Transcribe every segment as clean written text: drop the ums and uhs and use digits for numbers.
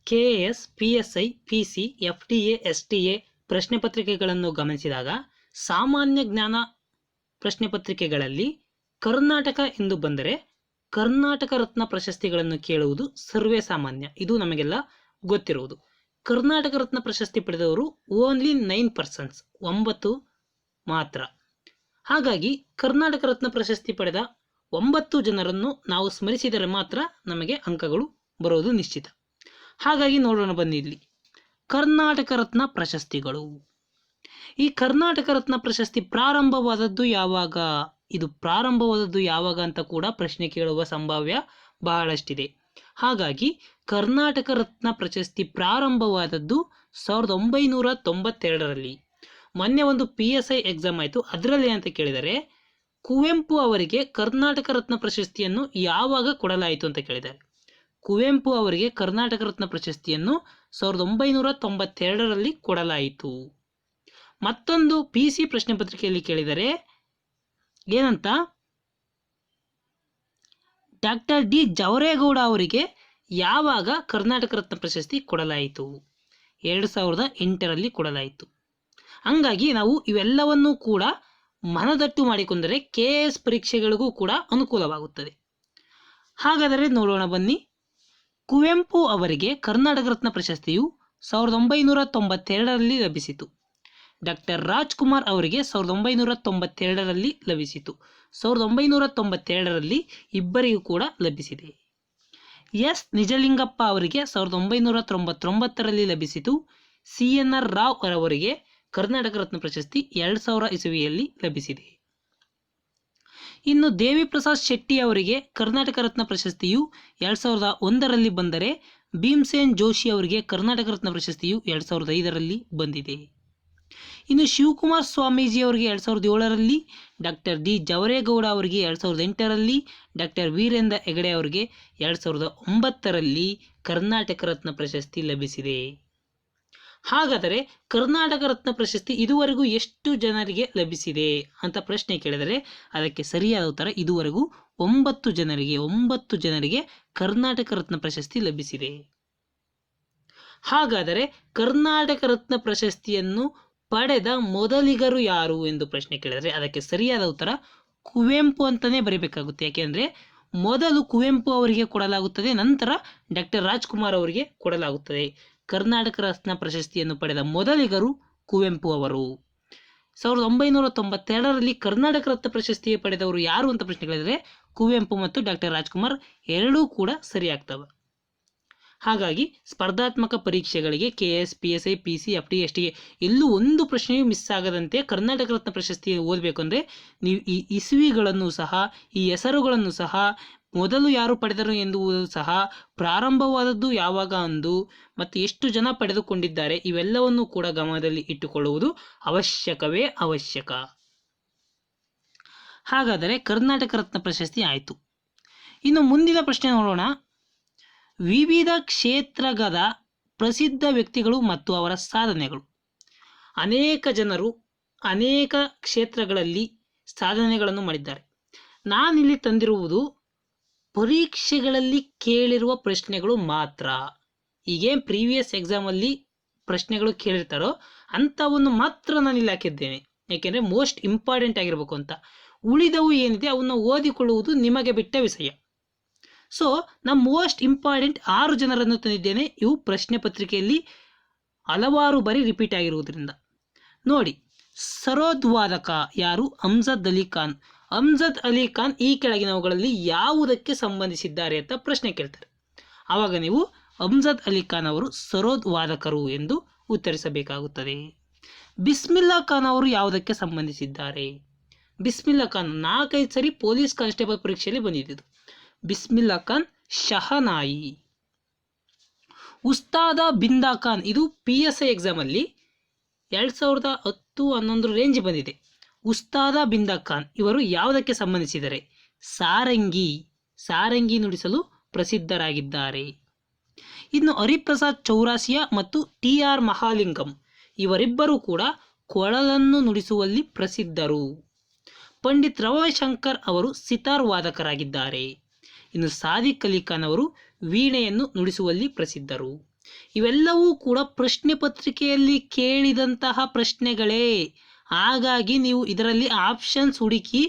KS, PSI, PC, FTA, STA ಪ್ರಶ್ನೆ ಪತ್ರಿಕೆಗಳನ್ನು ಗಮನಿಸಿದಾಗ ಸಾಮಾನ್ಯ ಜ್ಞಾನ ಪ್ರಶ್ನೆ ಪತ್ರಿಕೆಗಳಲ್ಲಿ ಕರ್ನಾಟಕ ಎಂದು ಬಂದರೆ ಕರ್ನಾಟಕ ರತ್ನ ಪ್ರಶಸ್ತಿಗಳನ್ನು ಕೇಳುವುದು ಸರ್ವೇ ಸಾಮಾನ್ಯ. ಇದು ನಮಗೆಲ್ಲ ಗೊತ್ತಿರುವುದು. ಕರ್ನಾಟಕ ರತ್ನ ಪ್ರಶಸ್ತಿ ಪಡೆದವರು ಓನ್ಲಿ 9%, 9 ಮಾತ್ರ. ಹಾಗಾಗಿ ಕರ್ನಾಟಕ ರತ್ನ ಪ್ರಶಸ್ತಿ ಪಡೆದ 9 ಜನರನ್ನು ನಾವು ಸ್ಮರಿಸಿದರೆ ಮಾತ್ರ ನಮಗೆ ಅಂಕಗಳು ಬರೋದು ನಿಶ್ಚಿತ. ಹಾಗಾಗಿ ನೋಡೋಣ ಬನ್ನಿ ಇಲ್ಲಿ ಕರ್ನಾಟಕ ರತ್ನ ಪ್ರಶಸ್ತಿಗಳು. ಈ ಕರ್ನಾಟಕ ರತ್ನ ಪ್ರಶಸ್ತಿ ಪ್ರಾರಂಭವಾದದ್ದು ಯಾವಾಗ, ಇದು ಪ್ರಾರಂಭವಾದದ್ದು ಯಾವಾಗ ಅಂತ ಕೂಡ ಪ್ರಶ್ನೆ ಕೇಳುವ ಸಂಭಾವ್ಯ ಬಹಳಷ್ಟಿದೆ. ಹಾಗಾಗಿ ಕರ್ನಾಟಕ ರತ್ನ ಪ್ರಶಸ್ತಿ ಪ್ರಾರಂಭವಾದದ್ದು 1992ರಲ್ಲಿ. ಮೊನ್ನೆ ಒಂದು PSI ಎಕ್ಸಾಮ್ ಆಯಿತು, ಅದರಲ್ಲಿ ಅಂತ ಕೇಳಿದರೆ ಕುವೆಂಪು ಅವರಿಗೆ ಕರ್ನಾಟಕ ರತ್ನ ಪ್ರಶಸ್ತಿಯನ್ನು ಯಾವಾಗ ಕೊಡಲಾಯಿತು ಅಂತ ಕೇಳಿದ್ದಾರೆ. ಕುವೆಂಪು ಅವರಿಗೆ ಕರ್ನಾಟಕ ರತ್ನ ಪ್ರಶಸ್ತಿಯನ್ನು 1992ರಲ್ಲಿ ಕೊಡಲಾಯಿತು. ಮತ್ತೊಂದು PC ಪ್ರಶ್ನೆ ಪತ್ರಿಕೆಯಲ್ಲಿ ಕೇಳಿದರೆ ಏನಂತ, ಡಾಕ್ಟರ್ ಡಿ ಜವರೇಗೌಡ ಅವರಿಗೆ ಯಾವಾಗ ಕರ್ನಾಟಕ ರತ್ನ ಪ್ರಶಸ್ತಿ ಕೊಡಲಾಯಿತು? 2008ರಲ್ಲಿ ಕೊಡಲಾಯಿತು. ಹಂಗಾಗಿ ನಾವು ಇವೆಲ್ಲವನ್ನೂ ಕೂಡ ಮನದಟ್ಟು ಮಾಡಿಕೊಂಡರೆ KS ಪರೀಕ್ಷೆಗಳಿಗೂ ಕೂಡ ಅನುಕೂಲವಾಗುತ್ತದೆ. ಹಾಗಾದರೆ ನೋಡೋಣ ಬನ್ನಿ. ಕುವೆಂಪು ಅವರಿಗೆ ಕರ್ನಾಟಕ ರತ್ನ ಪ್ರಶಸ್ತಿಯು 1992ರಲ್ಲಿ ಲಭಿಸಿತು. ಡಾಕ್ಟರ್ ರಾಜ್ಕುಮಾರ್ ಅವರಿಗೆ 1992ರಲ್ಲಿ ಲಭಿಸಿತು. 1992ರಲ್ಲಿ ಇಬ್ಬರಿಗೂ ಕೂಡ ಲಭಿಸಿದೆ. ಎಸ್ ನಿಜಲಿಂಗಪ್ಪ ಅವರಿಗೆ 1999ರಲ್ಲಿ ಲಭಿಸಿತು. CNR ರಾವ್ ಅವರಿಗೆ ಕರ್ನಾಟಕ ರತ್ನ ಪ್ರಶಸ್ತಿ 2000 ಇಸವಿಯಲ್ಲಿ ಲಭಿಸಿದೆ. ಇನ್ನು ದೇವಿ ಪ್ರಸಾದ್ ಶೆಟ್ಟಿ ಅವರಿಗೆ ಕರ್ನಾಟಕ ರತ್ನ ಪ್ರಶಸ್ತಿಯು 2001ರಲ್ಲಿ ಬಂದರೆ ಭೀಮ್ಸೇನ್ ಜೋಶಿ ಅವರಿಗೆ ಕರ್ನಾಟಕ ರತ್ನ ಪ್ರಶಸ್ತಿಯು 2005ರಲ್ಲಿ ಬಂದಿದೆ. ಇನ್ನು ಶಿವಕುಮಾರ್ ಸ್ವಾಮೀಜಿ ಅವರಿಗೆ 2007ರಲ್ಲಿ, ಡಾಕ್ಟರ್ ಡಿ ಜವರೇಗೌಡ ಅವರಿಗೆ 2008ರಲ್ಲಿ, ಡಾಕ್ಟರ್ ವೀರೇಂದ್ರ ಹೆಗಡೆ ಅವರಿಗೆ 2009ರಲ್ಲಿ ಕರ್ನಾಟಕ ರತ್ನ ಪ್ರಶಸ್ತಿ ಲಭಿಸಿದೆ. ಹಾಗಾದರೆ ಕರ್ನಾಟಕ ರತ್ನ ಪ್ರಶಸ್ತಿ ಇದುವರೆಗೂ ಎಷ್ಟು ಜನರಿಗೆ ಲಭಿಸಿದೆ ಅಂತ ಪ್ರಶ್ನೆ ಕೇಳಿದರೆ ಅದಕ್ಕೆ ಸರಿಯಾದ ಉತ್ತರ ಇದುವರೆಗೂ 9 ಜನರಿಗೆ ಕರ್ನಾಟಕ ರತ್ನ ಪ್ರಶಸ್ತಿ ಲಭಿಸಿದೆ. ಹಾಗಾದರೆ ಕರ್ನಾಟಕ ರತ್ನ ಪ್ರಶಸ್ತಿಯನ್ನು ಪಡೆದ ಮೊದಲಿಗರು ಯಾರು ಎಂದು ಪ್ರಶ್ನೆ ಕೇಳಿದರೆ ಅದಕ್ಕೆ ಸರಿಯಾದ ಉತ್ತರ ಕುವೆಂಪು ಅಂತಲೇ ಬರೀಬೇಕಾಗುತ್ತೆ. ಯಾಕೆಂದರೆ ಮೊದಲು ಕುವೆಂಪು ಅವರಿಗೆ ಕೊಡಲಾಗುತ್ತದೆ, ನಂತರ ಡಾಕ್ಟರ್ ರಾಜ್ಕುಮಾರ್ ಅವರಿಗೆ ಕೊಡಲಾಗುತ್ತದೆ. ಕರ್ನಾಟಕ ರತ್ನ ಪ್ರಶಸ್ತಿಯನ್ನು ಪಡೆದ ಮೊದಲಿಗರು ಕುವೆಂಪು ಅವರು. 1992ರಲ್ಲಿ ಕರ್ನಾಟಕ ರತ್ನ ಪ್ರಶಸ್ತಿ ಪಡೆದವರು ಯಾರು ಅಂತ ಪ್ರಶ್ನೆ ಕೇಳಿದರೆ ಕುವೆಂಪು ಮತ್ತು ಡಾಕ್ಟರ್ ರಾಜ್ಕುಮಾರ್ ಎರಡೂ ಕೂಡ ಸರಿಯಾಗ್ತವೆ. ಹಾಗಾಗಿ ಸ್ಪರ್ಧಾತ್ಮಕ ಪರೀಕ್ಷೆಗಳಿಗೆ KS, PSI, PC, FTA, STA ಎಲ್ಲೂ ಒಂದು ಪ್ರಶ್ನೆಯೂ ಮಿಸ್ ಆಗದಂತೆ ಕರ್ನಾಟಕ ರತ್ನ ಪ್ರಶಸ್ತಿ ಓದಬೇಕು ಅಂದರೆ ನೀವು ಈ ಇಸವಿಗಳನ್ನು ಸಹ, ಈ ಹೆಸರುಗಳನ್ನು ಸಹ, ಮೊದಲು ಯಾರು ಪಡೆದರು ಎಂಬುದು ಸಹ, ಪ್ರಾರಂಭವಾದದ್ದು ಯಾವಾಗ ಅಂದು ಮತ್ತು ಎಷ್ಟು ಜನ ಪಡೆದುಕೊಂಡಿದ್ದಾರೆ ಇವೆಲ್ಲವನ್ನೂ ಕೂಡ ಗಮನದಲ್ಲಿ ಇಟ್ಟುಕೊಳ್ಳುವುದು ಅವಶ್ಯಕವೇ ಅವಶ್ಯಕ. ಹಾಗಾದರೆ ಕರ್ನಾಟಕ ರತ್ನ ಪ್ರಶಸ್ತಿ ಆಯಿತು. ಇನ್ನು ಮುಂದಿನ ಪ್ರಶ್ನೆ ನೋಡೋಣ. ವಿವಿಧ ಕ್ಷೇತ್ರಗಳ ಪ್ರಸಿದ್ಧ ವ್ಯಕ್ತಿಗಳು ಮತ್ತು ಅವರ ಸಾಧನೆಗಳು. ಅನೇಕ ಜನರು ಅನೇಕ ಕ್ಷೇತ್ರಗಳಲ್ಲಿ ಸಾಧನೆಗಳನ್ನು ಮಾಡಿದ್ದಾರೆ. ನಾನಿಲ್ಲಿ ತಂದಿರುವುದು ಪರೀಕ್ಷೆಗಳಲ್ಲಿ ಕೇಳಿರುವ ಪ್ರಶ್ನೆಗಳು ಮಾತ್ರ. ಈಗೇನು ಪ್ರೀವಿಯಸ್ ಎಕ್ಸಾಮಲ್ಲಿ ಪ್ರಶ್ನೆಗಳು ಕೇಳಿರ್ತಾರೋ ಅಂಥವನ್ನು ಮಾತ್ರ ನಾನು ಇಲ್ಲಿ ಹಾಕಿದ್ದೇನೆ. ಯಾಕೆಂದರೆ ಮೋಸ್ಟ್ ಇಂಪಾರ್ಟೆಂಟ್ ಆಗಿರಬೇಕು ಅಂತ. ಉಳಿದವು ಏನಿದೆ ಅವನ್ನು ಓದಿಕೊಳ್ಳುವುದು ನಿಮಗೆ ಬಿಟ್ಟ ವಿಷಯ. ಸೊ ನಾನು ಮೋಸ್ಟ್ ಇಂಪಾರ್ಟೆಂಟ್ 6 ಜನರನ್ನು ತಂದಿದ್ದೇನೆ. ಇವು ಪ್ರಶ್ನೆ ಪತ್ರಿಕೆಯಲ್ಲಿ ಹಲವಾರು ಬಾರಿ ರಿಪೀಟ್ ಆಗಿರುವುದರಿಂದ ನೋಡಿ. ಸರೋದ್ವಾದಕ ಯಾರು? ಅಮ್ಜದ್ ಅಲಿ ಖಾನ್. ಅಮ್ಜದ್ ಅಲಿ ಖಾನ್ ಈ ಕೆಳಗಿನವುಗಳಲ್ಲಿ ಯಾವುದಕ್ಕೆ ಸಂಬಂಧಿಸಿದ್ದಾರೆ ಅಂತ ಪ್ರಶ್ನೆ ಕೇಳ್ತಾರೆ. ಆವಾಗ ನೀವು ಅಮ್ಜದ್ ಅಲಿ ಖಾನ್ ಅವರು ಸರೋದ್ವಾದಕರು ಎಂದು ಉತ್ತರಿಸಬೇಕಾಗುತ್ತದೆ. ಬಿಸ್ಮಿಲ್ಲಾ ಖಾನ್ ಅವರು ಯಾವುದಕ್ಕೆ ಸಂಬಂಧಿಸಿದ್ದಾರೆ? ಬಿಸ್ಮಿಲ್ಲಾ ಖಾನ್ 4-5 ಸರಿ ಪೊಲೀಸ್ ಕಾನ್ಸ್ಟೇಬಲ್ ಪರೀಕ್ಷೆಯಲ್ಲಿ ಬಂದಿದ್ದು. ಬಿಸ್ಮಿಲ್ಲಾ ಖಾನ್ ಶಹನಾಯಿ. ಉಸ್ತಾದ ಬಿಂದಾ ಖಾನ್ ಇದು PSI ಎಕ್ಸಾಮಲ್ಲಿ 2010-11 ರೇಂಜ್ ಬಂದಿದೆ. ಉಸ್ತಾದ ಬಿಂದಾ ಖಾನ್ ಇವರು ಯಾವುದಕ್ಕೆ ಸಂಬಂಧಿಸಿದರೆ ಸಾರಂಗಿ ನುಡಿಸಲು ಪ್ರಸಿದ್ಧರಾಗಿದ್ದಾರೆ. ಇನ್ನು ಹರಿಪ್ರಸಾದ್ ಚೌರಾಸಿಯಾ ಮತ್ತು TR ಮಹಾಲಿಂಗಂ ಇವರಿಬ್ಬರೂ ಕೂಡ ಕೊಳಲನ್ನು ನುಡಿಸುವಲ್ಲಿ ಪ್ರಸಿದ್ಧರು. ಪಂಡಿತ್ ರವಿಶಂಕರ್ ಅವರು ಸಿತಾರ್ ವಾದಕರಾಗಿದ್ದಾರೆ. ಇನ್ನು ಸಾದಿಕ್ ಅಲಿ ಖಾನ್ ಅವರು ವೀಣೆಯನ್ನು ನುಡಿಸುವಲ್ಲಿ ಪ್ರಸಿದ್ಧರು. ಇವೆಲ್ಲವೂ ಕೂಡ ಪ್ರಶ್ನೆ ಪತ್ರಿಕೆಯಲ್ಲಿ ಕೇಳಿದಂತಹ ಪ್ರಶ್ನೆಗಳೇ. ಹಾಗಾಗಿ ನೀವು ಇದರಲ್ಲಿ ಆಪ್ಷನ್ಸ್ ಹುಡುಕಿ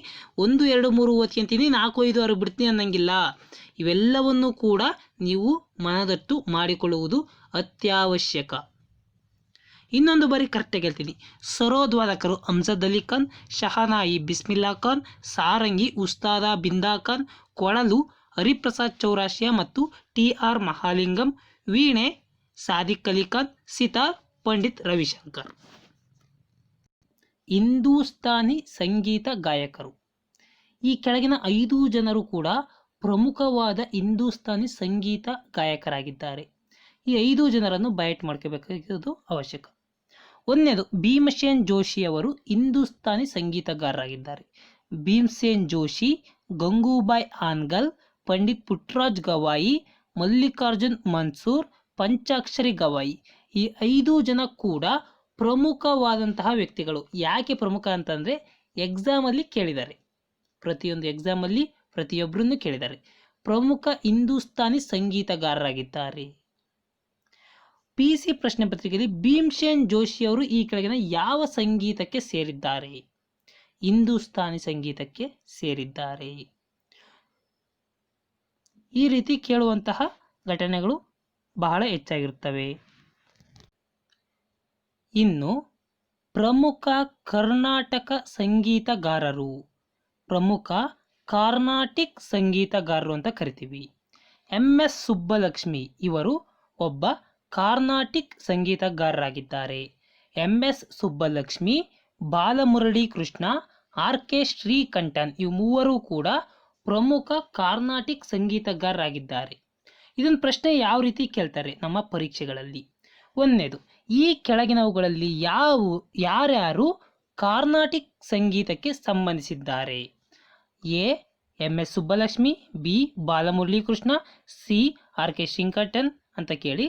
1 2 3 ಓದ್ಕೊಂತೀನಿ 4 5 6 ಬಿಡ್ತೀನಿ ಅನ್ನಂಗಿಲ್ಲ. ಇವೆಲ್ಲವನ್ನು ಕೂಡ ನೀವು ಮನದಟ್ಟು ಮಾಡಿಕೊಳ್ಳುವುದು ಅತ್ಯವಶ್ಯಕ. ಇನ್ನೊಂದು ಬಾರಿ ಕರೆಕ್ಟಾಗಿ ಹೇಳ್ತೀನಿ. ಸರೋದ್ವಾದಕರು ಅಮ್ಜದ್ ಅಲಿ ಖಾನ್, ಶಹನಾಯಿ ಬಿಸ್ಮಿಲ್ಲಾ ಖಾನ್, ಸಾರಂಗಿ ಉಸ್ತಾದ ಬಿಂದಾ ಖಾನ್, ಕೊಳಲು ಹರಿಪ್ರಸಾದ್ ಚೌರಾಸಿಯಾ ಮತ್ತು TR ಮಹಾಲಿಂಗಂ, ವೀಣೆ ಸಾದಿಕ್ ಅಲಿ ಖಾನ್, ಸಿತಾರ್ ಪಂಡಿತ್ ರವಿಶಂಕರ್. ಹಿಂದೂಸ್ತಾನಿ ಸಂಗೀತ ಗಾಯಕರು. ಈ ಕೆಳಗಿನ 5 ಜನರು ಕೂಡ ಪ್ರಮುಖವಾದ ಹಿಂದೂಸ್ತಾನಿ ಸಂಗೀತ ಗಾಯಕರಾಗಿದ್ದಾರೆ. ಈ 5 ಜನರನ್ನು ಬಯಟ್ ಮಾಡ್ಕೋಬೇಕಾಗಿರೋದು ಅವಶ್ಯಕ. ಒಂದನೇದು ಭೀಮಸೇನ್ ಜೋಶಿ ಅವರು ಹಿಂದೂಸ್ತಾನಿ ಸಂಗೀತಗಾರರಾಗಿದ್ದಾರೆ. ಭೀಮ್ಸೇನ್ ಜೋಶಿ, ಗಂಗೂಬಾಯ್ ಹಾನ್ಗಲ್, ಪಂಡಿತ್ ಪುಟ್ಟರಾಜ್ ಗವಾಯಿ, ಮಲ್ಲಿಕಾರ್ಜುನ್ ಮನ್ಸೂರ್, ಪಂಚಾಕ್ಷರಿ ಗವಾಯಿ. ಈ 5 ಜನ ಕೂಡ ಪ್ರಮುಖವಾದಂತಹ ವ್ಯಕ್ತಿಗಳು. ಯಾಕೆ ಪ್ರಮುಖ ಅಂತಂದರೆ ಎಕ್ಸಾಮಲ್ಲಿ ಕೇಳಿದ್ದಾರೆ. ಪ್ರತಿಯೊಂದು ಎಕ್ಸಾಮಲ್ಲಿ ಪ್ರತಿಯೊಬ್ಬರನ್ನು ಕೇಳಿದ್ದಾರೆ. ಪ್ರಮುಖ ಹಿಂದೂಸ್ತಾನಿ ಸಂಗೀತಗಾರರಾಗಿದ್ದಾರೆ. PC ಪ್ರಶ್ನೆ ಪತ್ರಿಕೆಯಲ್ಲಿ ಭೀಮ್ಸೇನ್ ಜೋಶಿ ಅವರು ಈ ಕೆಳಗಿನ ಯಾವ ಸಂಗೀತಕ್ಕೆ ಸೇರಿದ್ದಾರೆ? ಹಿಂದೂಸ್ತಾನಿ ಸಂಗೀತಕ್ಕೆ ಸೇರಿದ್ದಾರೆ. ಈ ರೀತಿ ಕೇಳುವಂತಹ ಘಟನೆಗಳು ಬಹಳ ಹೆಚ್ಚಾಗಿರುತ್ತವೆ. ಇನ್ನು ಪ್ರಮುಖ ಕರ್ನಾಟಕ ಸಂಗೀತಗಾರರು, ಪ್ರಮುಖ ಕಾರ್ನಾಟಿಕ್ ಸಂಗೀತಗಾರರು ಅಂತ ಕರಿತೀವಿ. MS ಸುಬ್ಬಲಕ್ಷ್ಮಿ ಇವರು ಒಬ್ಬ ಕಾರ್ನಾಟಿಕ್ ಸಂಗೀತಗಾರರಾಗಿದ್ದಾರೆ. MS ಸುಬ್ಬಲಕ್ಷ್ಮಿ, ಬಾಲಮುರಳಿ ಕೃಷ್ಣ, RK ಶ್ರೀಕಂಠನ್ ಇವು ಮೂವರು ಕೂಡ ಪ್ರಮುಖ ಕಾರ್ನಾಟಿಕ್ ಸಂಗೀತಗಾರರಾಗಿದ್ದಾರೆ. ಇದೊಂದು ಪ್ರಶ್ನೆ ಯಾವ ರೀತಿ ಕೇಳ್ತಾರೆ ನಮ್ಮ ಪರೀಕ್ಷೆಗಳಲ್ಲಿ. ಒಂದನೇದು, ಈ ಕೆಳಗಿನವುಗಳಲ್ಲಿ ಯಾರ್ಯಾರು ಕಾರ್ನಾಟಿಕ್ ಸಂಗೀತಕ್ಕೆ ಸಂಬಂಧಿಸಿದ್ದಾರೆ? A. MS Subbulakshmi, B. Balamurali Krishna, C. RK Srikantan ಅಂತ ಕೇಳಿ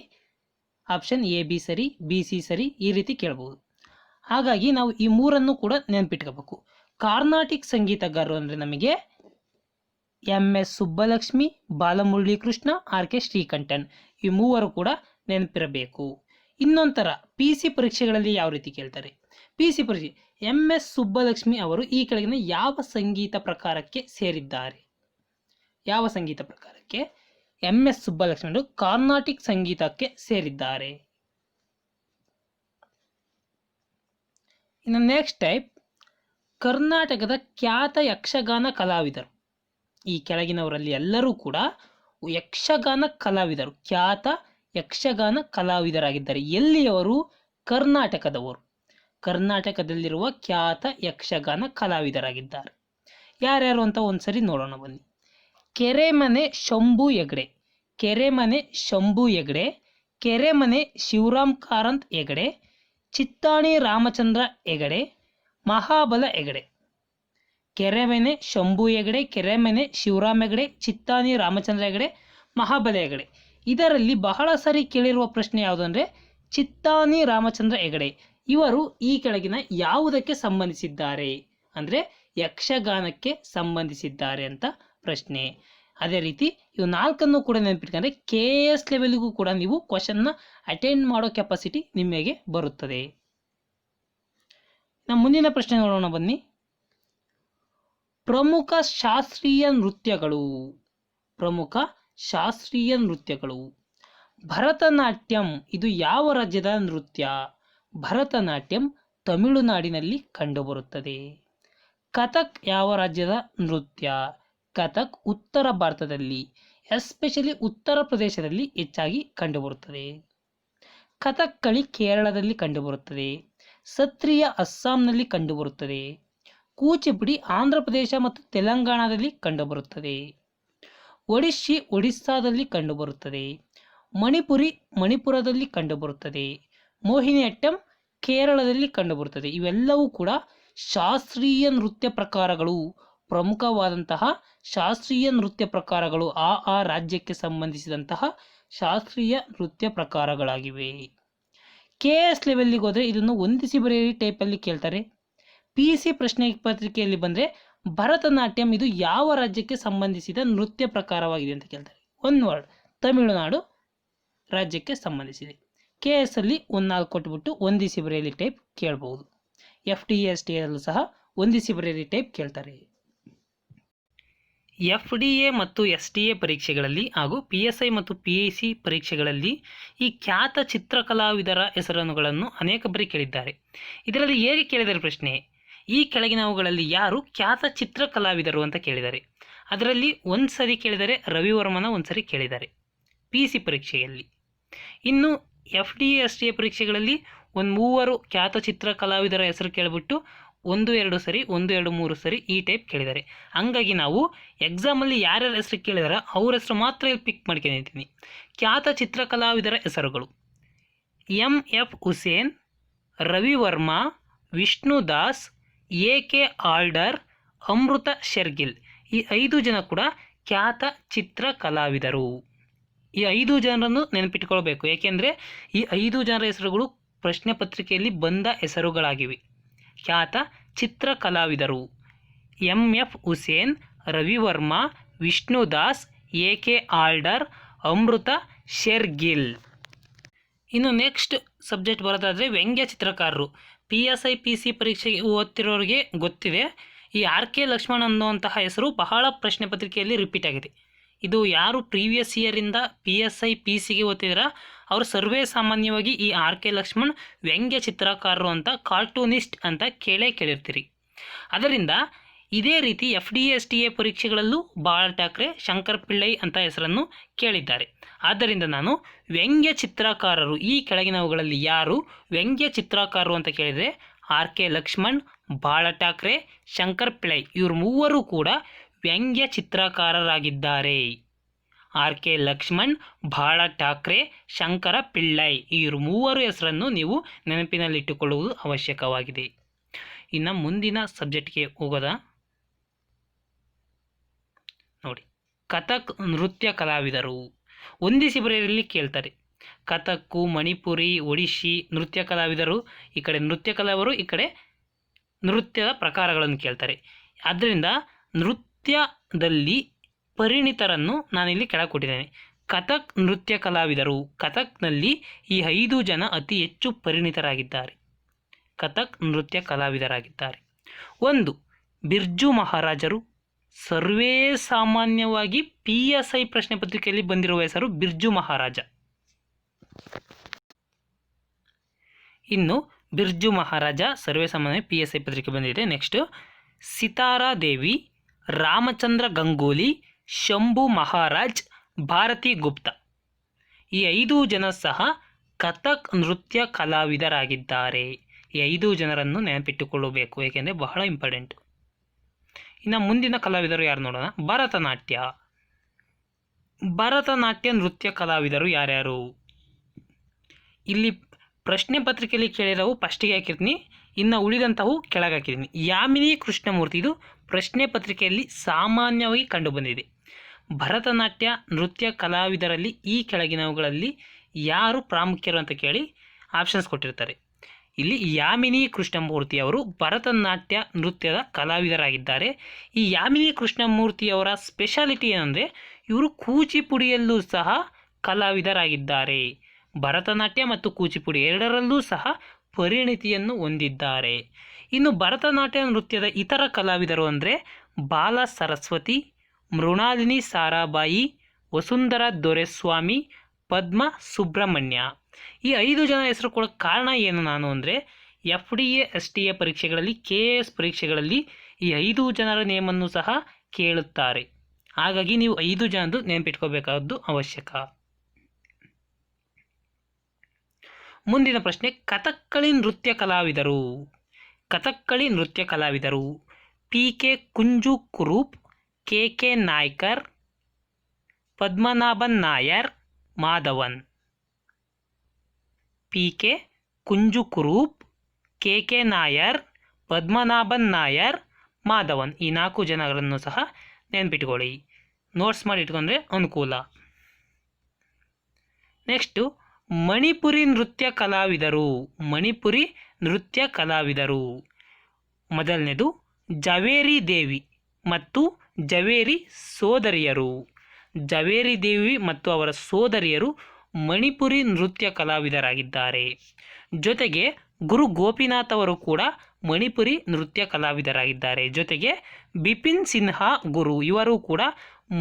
ಆಪ್ಷನ್ A B ಸರಿ, B C ಸರಿ ಈ ರೀತಿ ಕೇಳಬಹುದು. ಹಾಗಾಗಿ ನಾವು ಈ ಮೂರನ್ನು ಕೂಡ ನೆನಪಿಟ್ಕೋಬೇಕು. ಕಾರ್ನಾಟಿಕ್ ಸಂಗೀತಗಾರರು ಅಂದರೆ ನಮಗೆ MS ಸುಬ್ಬಲಕ್ಷ್ಮಿ, ಬಾಲಮುರಳಿ ಕೃಷ್ಣ, RK ಶ್ರೀಕಂಠನ್ ಈ ಮೂವರು ಕೂಡ ನೆನಪಿರಬೇಕು. ಇನ್ನೊಂಥರ PC ಪರೀಕ್ಷೆಗಳಲ್ಲಿ ಯಾವ ರೀತಿ ಕೇಳ್ತಾರೆ? PC ಪರೀಕ್ಷೆ MS ಸುಬ್ಬಲಕ್ಷ್ಮಿ ಅವರು ಈ ಕೆಳಗಿನ ಯಾವ ಸಂಗೀತ ಪ್ರಕಾರಕ್ಕೆ ಸೇರಿದ್ದಾರೆ? ಯಾವ ಸಂಗೀತ ಪ್ರಕಾರಕ್ಕೆ MS ಸುಬ್ಬಲಕ್ಷ್ಮಿ ಅವರು ಕಾರ್ನಾಟಿಕ್ ಸಂಗೀತಕ್ಕೆ ಸೇರಿದ್ದಾರೆ? ಇನ್ನು ನೆಕ್ಸ್ಟ್ ಟೈಪ್, ಕರ್ನಾಟಕದ ಖ್ಯಾತ ಯಕ್ಷಗಾನ ಕಲಾವಿದರು. ಈ ಕೆಳಗಿನವರಲ್ಲಿ ಎಲ್ಲರೂ ಕೂಡ ಯಕ್ಷಗಾನ ಕಲಾವಿದರು, ಖ್ಯಾತ ಯಕ್ಷಗಾನ ಕಲಾವಿದರಾಗಿದ್ದಾರೆ. ಎಲ್ಲಿಯವರು? ಕರ್ನಾಟಕದವರು. ಕರ್ನಾಟಕದಲ್ಲಿರುವ ಖ್ಯಾತ ಯಕ್ಷಗಾನ ಕಲಾವಿದರಾಗಿದ್ದಾರೆ. ಯಾರ್ಯಾರು ಅಂತ ಒಂದ್ಸರಿ ನೋಡೋಣ ಬನ್ನಿ. ಕೆರೆಮನೆ ಶಂಭು ಹೆಗಡೆ, ಕೆರೆಮನೆ ಶಂಭು ಹೆಗಡೆ, ಕೆರೆಮನೆ ಶಿವರಾಮ್ ಕಾರಂತ್ ಹೆಗಡೆ, ಚಿತ್ತಾಣಿ ರಾಮಚಂದ್ರ ಹೆಗಡೆ, ಮಹಾಬಲ ಹೆಗಡೆ. ಕೆರೆಮನೆ ಶಂಭು ಹೆಗಡೆ, ಕೆರೆಮನೆ ಶಿವರಾಮ್ ಹೆಗಡೆ, ಚಿತ್ತಾಣಿ ರಾಮಚಂದ್ರ ಹೆಗಡೆ, ಮಹಾಬಲ ಹೆಗಡೆ. ಇದರಲ್ಲಿ ಬಹಳ ಸರಿ ಕೇಳಿರುವ ಪ್ರಶ್ನೆ ಯಾವುದು ಅಂದರೆ ಚಿತ್ತಾಣಿ ರಾಮಚಂದ್ರ ಹೆಗಡೆ ಇವರು ಈ ಕೆಳಗಿನ ಯಾವುದಕ್ಕೆ ಸಂಬಂಧಿಸಿದ್ದಾರೆ ಅಂದರೆ ಯಕ್ಷಗಾನಕ್ಕೆ ಸಂಬಂಧಿಸಿದ್ದಾರೆ ಅಂತ ಪ್ರಶ್ನೆ. ಅದೇ ರೀತಿ ಇವು 4 ಕೂಡ ನೆನಪಿಟ್ಕೊಂಡ್ರೆ KS ಲೆವೆಲ್ಗೂ ಕೂಡ ನೀವು ಕ್ವಶನ್ನ ಅಟೆಂಡ್ ಮಾಡೋ ಕೆಪಾಸಿಟಿ ನಿಮಗೆ ಬರುತ್ತದೆ. ನಮ್ಮ ಮುಂದಿನ ಪ್ರಶ್ನೆ ನೋಡೋಣ ಬನ್ನಿ. ಪ್ರಮುಖ ಶಾಸ್ತ್ರೀಯ ನೃತ್ಯಗಳು, ಪ್ರಮುಖ ಶಾಸ್ತ್ರೀಯ ನೃತ್ಯಗಳು. ಭರತನಾಟ್ಯಂ ಇದು ಯಾವ ರಾಜ್ಯದ ನೃತ್ಯ? ಭರತನಾಟ್ಯಂ ತಮಿಳುನಾಡಿನಲ್ಲಿ ಕಂಡುಬರುತ್ತದೆ. ಕಥಕ್ ಯಾವ ರಾಜ್ಯದ ನೃತ್ಯ? ಕಥಕ್ ಉತ್ತರ ಭಾರತದಲ್ಲಿ, ಎಸ್ಪೆಷಲಿ ಉತ್ತರ ಪ್ರದೇಶದಲ್ಲಿ ಹೆಚ್ಚಾಗಿ ಕಂಡುಬರುತ್ತದೆ. ಕಥಕ್ಕಳಿ ಕೇರಳದಲ್ಲಿ ಕಂಡುಬರುತ್ತದೆ. ಸತ್ರಿಯ ಅಸ್ಸಾಂನಲ್ಲಿ ಕಂಡುಬರುತ್ತದೆ. ಕೂಚಿಪುಡಿ ಆಂಧ್ರ ಪ್ರದೇಶ ಮತ್ತು ತೆಲಂಗಾಣದಲ್ಲಿ ಕಂಡುಬರುತ್ತದೆ. ಒಡಿಶಿ ಒಡಿಸ್ಸಾದಲ್ಲಿ ಕಂಡುಬರುತ್ತದೆ. ಮಣಿಪುರಿ ಮಣಿಪುರದಲ್ಲಿ ಕಂಡುಬರುತ್ತದೆ. ಮೋಹಿನಿಯಟ್ಟಂ ಕೇರಳದಲ್ಲಿ ಕಂಡುಬರುತ್ತದೆ. ಇವೆಲ್ಲವೂ ಕೂಡ ಶಾಸ್ತ್ರೀಯ ನೃತ್ಯ ಪ್ರಕಾರಗಳು, ಪ್ರಮುಖವಾದಂತಹ ಶಾಸ್ತ್ರೀಯ ನೃತ್ಯ ಪ್ರಕಾರಗಳು, ಆ ರಾಜ್ಯಕ್ಕೆ ಸಂಬಂಧಿಸಿದಂತಹ ಶಾಸ್ತ್ರೀಯ ನೃತ್ಯ ಪ್ರಕಾರಗಳಾಗಿವೆ. KS ಲೆವೆಲ್ಗೆ ಹೋದರೆ ಇದನ್ನು ಹೊಂದಿಸಿ ಬರೆಯಿರಿ ಟೈಪಲ್ಲಿ ಕೇಳ್ತಾರೆ. PC ಪ್ರಶ್ನೆ ಪತ್ರಿಕೆಯಲ್ಲಿ ಬಂದರೆ ಭರತನಾಟ್ಯಂ ಇದು ಯಾವ ರಾಜ್ಯಕ್ಕೆ ಸಂಬಂಧಿಸಿದ ನೃತ್ಯ ಪ್ರಕಾರವಾಗಿದೆ ಅಂತ ಕೇಳ್ತಾರೆ. ಒಂದು ವರ್ಡ್ ತಮಿಳುನಾಡು, ರಾಜ್ಯಕ್ಕೆ ಸಂಬಂಧಿಸಿದೆ. KS ಅಲ್ಲಿ 1-4 ಕೊಟ್ಬಿಟ್ಟು ಹೊಂದಿಸಿ ಬರೆಯಲಿ ಟೈಪ್ ಕೇಳ್ಬೋದು. FDA STA ಅಲ್ಲೂ ಸಹ ಹೊಂದಿಸಿ ಬರೆಯಲಿ ಟೈಪ್ ಕೇಳ್ತಾರೆ. FDA ಮತ್ತು STA ಪರೀಕ್ಷೆಗಳಲ್ಲಿ ಹಾಗೂ PSI ಮತ್ತು PIC ಪರೀಕ್ಷೆಗಳಲ್ಲಿ ಈ ಖ್ಯಾತ ಚಿತ್ರಕಲಾವಿದರ ಹೆಸರುಗಳನ್ನು ಅನೇಕ ಬಾರಿ ಕೇಳಿದ್ದಾರೆ. ಇದರಲ್ಲಿ ಹೇಗೆ ಕೇಳಿದರೆ ಪ್ರಶ್ನೆ, ಈ ಕೆಳಗಿನವುಗಳಲ್ಲಿ ಯಾರು ಖ್ಯಾತ ಚಿತ್ರಕಲಾವಿದರು ಅಂತ ಕೇಳಿದ್ದಾರೆ. ಅದರಲ್ಲಿ ಒಂದು ಸರಿ ಕೇಳಿದರೆ ರವಿವರ್ಮನ ಒಂದು ಸರಿ ಕೇಳಿದ್ದಾರೆ PC ಪರೀಕ್ಷೆಯಲ್ಲಿ. ಇನ್ನು FDA STA ಪರೀಕ್ಷೆಗಳಲ್ಲಿ ಒಂದು 3 ಖ್ಯಾತ ಚಿತ್ರಕಲಾವಿದರ ಹೆಸರು ಕೇಳಿಬಿಟ್ಟು 1-2 ಸರಿ 1-2-3 ಸರಿ ಈ ಟೈಪ್ ಕೇಳಿದ್ದಾರೆ. ಹಂಗಾಗಿ ನಾವು ಎಕ್ಸಾಮಲ್ಲಿ ಯಾರ್ಯಾರ ಹೆಸರು ಕೇಳಿದಾರೆ ಅವ್ರ ಹೆಸರು ಮಾತ್ರ ಇಲ್ಲಿ ಪಿಕ್ ಮಾಡ್ಕೊಂಡಿದ್ದೀನಿ. ಖ್ಯಾತ ಚಿತ್ರಕಲಾವಿದರ ಹೆಸರುಗಳು: MF ಹುಸೇನ್, ರವಿವರ್ಮ, ವಿಷ್ಣುದಾಸ್, AK ಆಲ್ಡರ್, ಅಮೃತ ಶೆರ್ಗಿಲ್. ಈ 5 ಜನ ಕೂಡ ಖ್ಯಾತ ಚಿತ್ರಕಲಾವಿದರು. ಈ 5 ಜನರನ್ನು ನೆನಪಿಟ್ಕೊಳ್ಬೇಕು, ಏಕೆಂದರೆ ಈ 5 ಜನರ ಹೆಸರುಗಳು ಪ್ರಶ್ನೆ ಪತ್ರಿಕೆಯಲ್ಲಿ ಬಂದ ಹೆಸರುಗಳಾಗಿವೆ. ಖ್ಯಾತ ಚಿತ್ರಕಲಾವಿದರು: MF ಹುಸೇನ್, ರವಿವರ್ಮ, ವಿಷ್ಣುದಾಸ್, AK ಆಲ್ಡರ್, ಅಮೃತ ಶೆರ್ಗಿಲ್. ಇನ್ನು ನೆಕ್ಸ್ಟ್ ಸಬ್ಜೆಕ್ಟ್ ಬರೋದಾದರೆ ವ್ಯಂಗ್ಯ ಚಿತ್ರಕಾರರು. PSI PC ಪರೀಕ್ಷೆಗೆ ಓದ್ತಿರೋರಿಗೆ ಗೊತ್ತಿದೆ, ಈ RK ಲಕ್ಷ್ಮಣ್ ಅನ್ನುವಂತಹ ಹೆಸರು ಬಹಳ ಪ್ರಶ್ನೆ ಪತ್ರಿಕೆಯಲ್ಲಿ ರಿಪೀಟ್ ಆಗಿದೆ. ಇದು ಯಾರು ಪ್ರೀವಿಯಸ್ ಇಯರಿಂದ PSI PCಗೆ ಓದ್ತಿದ್ದೀರಾ ಅವರು ಸರ್ವೇ ಸಾಮಾನ್ಯವಾಗಿ ಈ RK ಲಕ್ಷ್ಮಣ್ ವ್ಯಂಗ್ಯ ಚಿತ್ರಕಾರರು ಅಂತ, ಕಾರ್ಟೂನಿಸ್ಟ್ ಅಂತ ಕೇಳಿರ್ತೀರಿ. ಅದರಿಂದ ಇದೇ ರೀತಿ FDA STA ಪರೀಕ್ಷೆಗಳಲ್ಲೂ ಬಾಳ ಠಾಕ್ರೆ, ಶಂಕರ್ ಪಿಳ್ಳೈ ಅಂತ ಹೆಸರನ್ನು ಕೇಳಿದ್ದಾರೆ. ಆದ್ದರಿಂದ ನಾನು ವ್ಯಂಗ್ಯ ಚಿತ್ರಕಾರರು ಈ ಕೆಳಗಿನವುಗಳಲ್ಲಿ ಯಾರು ವ್ಯಂಗ್ಯ ಚಿತ್ರಕಾರರು ಅಂತ ಕೇಳಿದರೆ RK ಲಕ್ಷ್ಮಣ್, ಬಾಳ ಠಾಕ್ರೆ, ಶಂಕರ್ ಪಿಳ್ಳೈ ಇವರು 3 ಕೂಡ ವ್ಯಂಗ್ಯ ಚಿತ್ರಕಾರರಾಗಿದ್ದಾರೆ. RK ಲಕ್ಷ್ಮಣ್, ಬಾಳ ಠಾಕ್ರೆ, ಶಂಕರ ಪಿಳ್ಳೈ ಇವರು 3 ಹೆಸರನ್ನು ನೀವು ನೆನಪಿನಲ್ಲಿಟ್ಟುಕೊಳ್ಳುವುದು ಅವಶ್ಯಕವಾಗಿದೆ. ಇನ್ನು ಮುಂದಿನ ಸಬ್ಜೆಕ್ಟ್ಗೆ ಹೋಗೋದಾ ನೋಡಿ. ಕಥಕ್ ನೃತ್ಯ ಕಲಾವಿದರು. ಹೊಂದಿಸಿ ಬರೆಯಲಿ ಕೇಳ್ತಾರೆ. ಕಥಕ್ಕು, ಮಣಿಪುರಿ, ಒಡಿಶಿ ನೃತ್ಯ ಕಲಾವಿದರು. ಈ ಕಡೆ ನೃತ್ಯ ಕಲಾವಿದರು, ಈ ಕಡೆ ನೃತ್ಯದ ಪ್ರಕಾರಗಳನ್ನು ಕೇಳ್ತಾರೆ. ಆದ್ದರಿಂದ ನೃತ್ಯದಲ್ಲಿ ಪರಿಣಿತರನ್ನು ನಾನಿಲ್ಲಿ ಕೆಳಗೆ ಕೊಟ್ಟಿದ್ದೇನೆ. ಕಥಕ್ ನೃತ್ಯ ಕಲಾವಿದರು. ಕಥಕ್ನಲ್ಲಿ ಈ 5 ಜನ ಅತಿ ಹೆಚ್ಚು ಪರಿಣಿತರಾಗಿದ್ದಾರೆ, ಕಥಕ್ ನೃತ್ಯ ಕಲಾವಿದರಾಗಿದ್ದಾರೆ. 1 ಬಿರ್ಜು ಮಹಾರಾಜರು. ಸರ್ವೇ ಸಾಮಾನ್ಯವಾಗಿ PSI ಪ್ರಶ್ನೆ ಪತ್ರಿಕೆಯಲ್ಲಿ ಬಂದಿರುವ ಹೆಸರು ಬಿರ್ಜು ಮಹಾರಾಜ. ಇನ್ನು ಬಿರ್ಜು ಮಹಾರಾಜ ಸರ್ವೇ ಸಾಮಾನ್ಯ PSI ಪತ್ರಿಕೆ ಬಂದಿದೆ. ನೆಕ್ಸ್ಟ್ ಸಿತಾರಾ ದೇವಿ, ರಾಮಚಂದ್ರ ಗಂಗೂಲಿ, ಶಂಭು ಮಹಾರಾಜ್, ಭಾರತಿ ಗುಪ್ತಾ. ಈ 5 ಜನ ಸಹ ಕಥಕ್ ನೃತ್ಯ ಕಲಾವಿದರಾಗಿದ್ದಾರೆ. ಈ 5 ಜನರನ್ನು ನೆನಪಿಟ್ಟುಕೊಳ್ಳಬೇಕು, ಏಕೆಂದರೆ ಬಹಳ ಇಂಪಾರ್ಟೆಂಟ್. ಇನ್ನು ಮುಂದಿನ ಕಲಾವಿದರು ಯಾರು ನೋಡೋಣ. ಭರತನಾಟ್ಯ. ಭರತನಾಟ್ಯ ನೃತ್ಯ ಕಲಾವಿದರು ಯಾರ್ಯಾರು? ಇಲ್ಲಿ ಪ್ರಶ್ನೆ ಪತ್ರಿಕೆಯಲ್ಲಿ ಕೇಳಿರೋವು ಫಸ್ಟಿಗೆ ಹಾಕಿರ್ತೀನಿ, ಇನ್ನು ಉಳಿದಂಥವು ಕೆಳಗೆ ಹಾಕಿದ್ದೀನಿ. ಯಾಮಿನಿ ಕೃಷ್ಣಮೂರ್ತಿ ಇದು ಪ್ರಶ್ನೆ ಪತ್ರಿಕೆಯಲ್ಲಿ ಸಾಮಾನ್ಯವಾಗಿ ಕಂಡುಬಂದಿದೆ. ಭರತನಾಟ್ಯ ನೃತ್ಯ ಕಲಾವಿದರಲ್ಲಿ ಈ ಕೆಳಗಿನವುಗಳಲ್ಲಿ ಯಾರು ಪ್ರಾಮುಖ್ಯರು ಅಂತ ಕೇಳಿ ಆಪ್ಷನ್ಸ್ ಕೊಟ್ಟಿರ್ತಾರೆ. ಇಲ್ಲಿ ಯಾಮಿನಿ ಕೃಷ್ಣಮೂರ್ತಿ ಅವರು ಭರತನಾಟ್ಯ ನೃತ್ಯದ ಕಲಾವಿದರಾಗಿದ್ದಾರೆ. ಈ ಯಾಮಿನಿ ಕೃಷ್ಣಮೂರ್ತಿಯವರ ಸ್ಪೆಷಾಲಿಟಿ ಏನಂದರೆ ಇವರು ಕೂಚಿಪುಡಿಯಲ್ಲೂ ಸಹ ಕಲಾವಿದರಾಗಿದ್ದಾರೆ. ಭರತನಾಟ್ಯ ಮತ್ತು ಕೂಚಿಪುಡಿ ಎರಡರಲ್ಲೂ ಸಹ ಪರಿಣಿತಿಯನ್ನು ಹೊಂದಿದ್ದಾರೆ. ಇನ್ನು ಭರತನಾಟ್ಯ ನೃತ್ಯದ ಇತರ ಕಲಾವಿದರು ಅಂದರೆ ಬಾಲ ಸರಸ್ವತಿ, ಮೃಣಾಲಿನಿ ಸಾರಾಬಾಯಿ, ವಸುಂಧರಾ ದೊರೆಸ್ವಾಮಿ, ಪದ್ಮ ಸುಬ್ರಹ್ಮಣ್ಯ. ಈ 5 ಜನ ಹೆಸರು ಕೊಡೋಕ್ಕೆ ಕಾರಣ ಏನು ನಾನು ಅಂದರೆ FDA STA ಪರೀಕ್ಷೆಗಳಲ್ಲಿ, KS ಪರೀಕ್ಷೆಗಳಲ್ಲಿ ಈ 5 ಜನರ ನೇಮನ್ನು ಸಹ ಕೇಳುತ್ತಾರೆ. ಹಾಗಾಗಿ ನೀವು 5 ಜನದ್ದು ನೆನಪಿಟ್ಕೋಬೇಕಾದ್ದು ಅವಶ್ಯಕ. ಮುಂದಿನ ಪ್ರಶ್ನೆ, ಕಥಕ್ಕಳಿ ನೃತ್ಯ ಕಲಾವಿದರು. ಕಥಕ್ಕಳಿ ನೃತ್ಯ ಕಲಾವಿದರು PK Kunju ಕುರೂಪ್, KK Naikar, Padmanabhan Nair, Madhavan. PK Kunju ಕುರೂಪ್, KK Nair, Padmanabhan Nair, Madhavan. ಈ 4 ಜನರನ್ನು ಸಹ ನೆನಪಿಟ್ಕೊಳ್ಳಿ, ನೋಟ್ಸ್ ಮಾಡಿ ಇಟ್ಕೊಂಡ್ರೆ ಅನುಕೂಲ. ನೆಕ್ಸ್ಟು ಮಣಿಪುರಿ ನೃತ್ಯ ಕಲಾವಿದರು. ಮಣಿಪುರಿ ನೃತ್ಯ ಕಲಾವಿದರು ಮೊದಲನೇದು ಜವೇರಿ ದೇವಿ ಮತ್ತು ಜವೇರಿ ಸೋದರಿಯರು. ಜವೇರಿ ದೇವಿ ಮತ್ತು ಅವರ ಸೋದರಿಯರು ಮಣಿಪುರಿ ನೃತ್ಯ ಕಲಾವಿದರಾಗಿದ್ದಾರೆ. ಜೊತೆಗೆ ಗುರು ಗೋಪಿನಾಥ್ ಅವರು ಕೂಡ ಮಣಿಪುರಿ ನೃತ್ಯ ಕಲಾವಿದರಾಗಿದ್ದಾರೆ. ಜೊತೆಗೆ ಬಿಪಿನ್ ಸಿನ್ಹಾ ಗುರು ಇವರು ಕೂಡ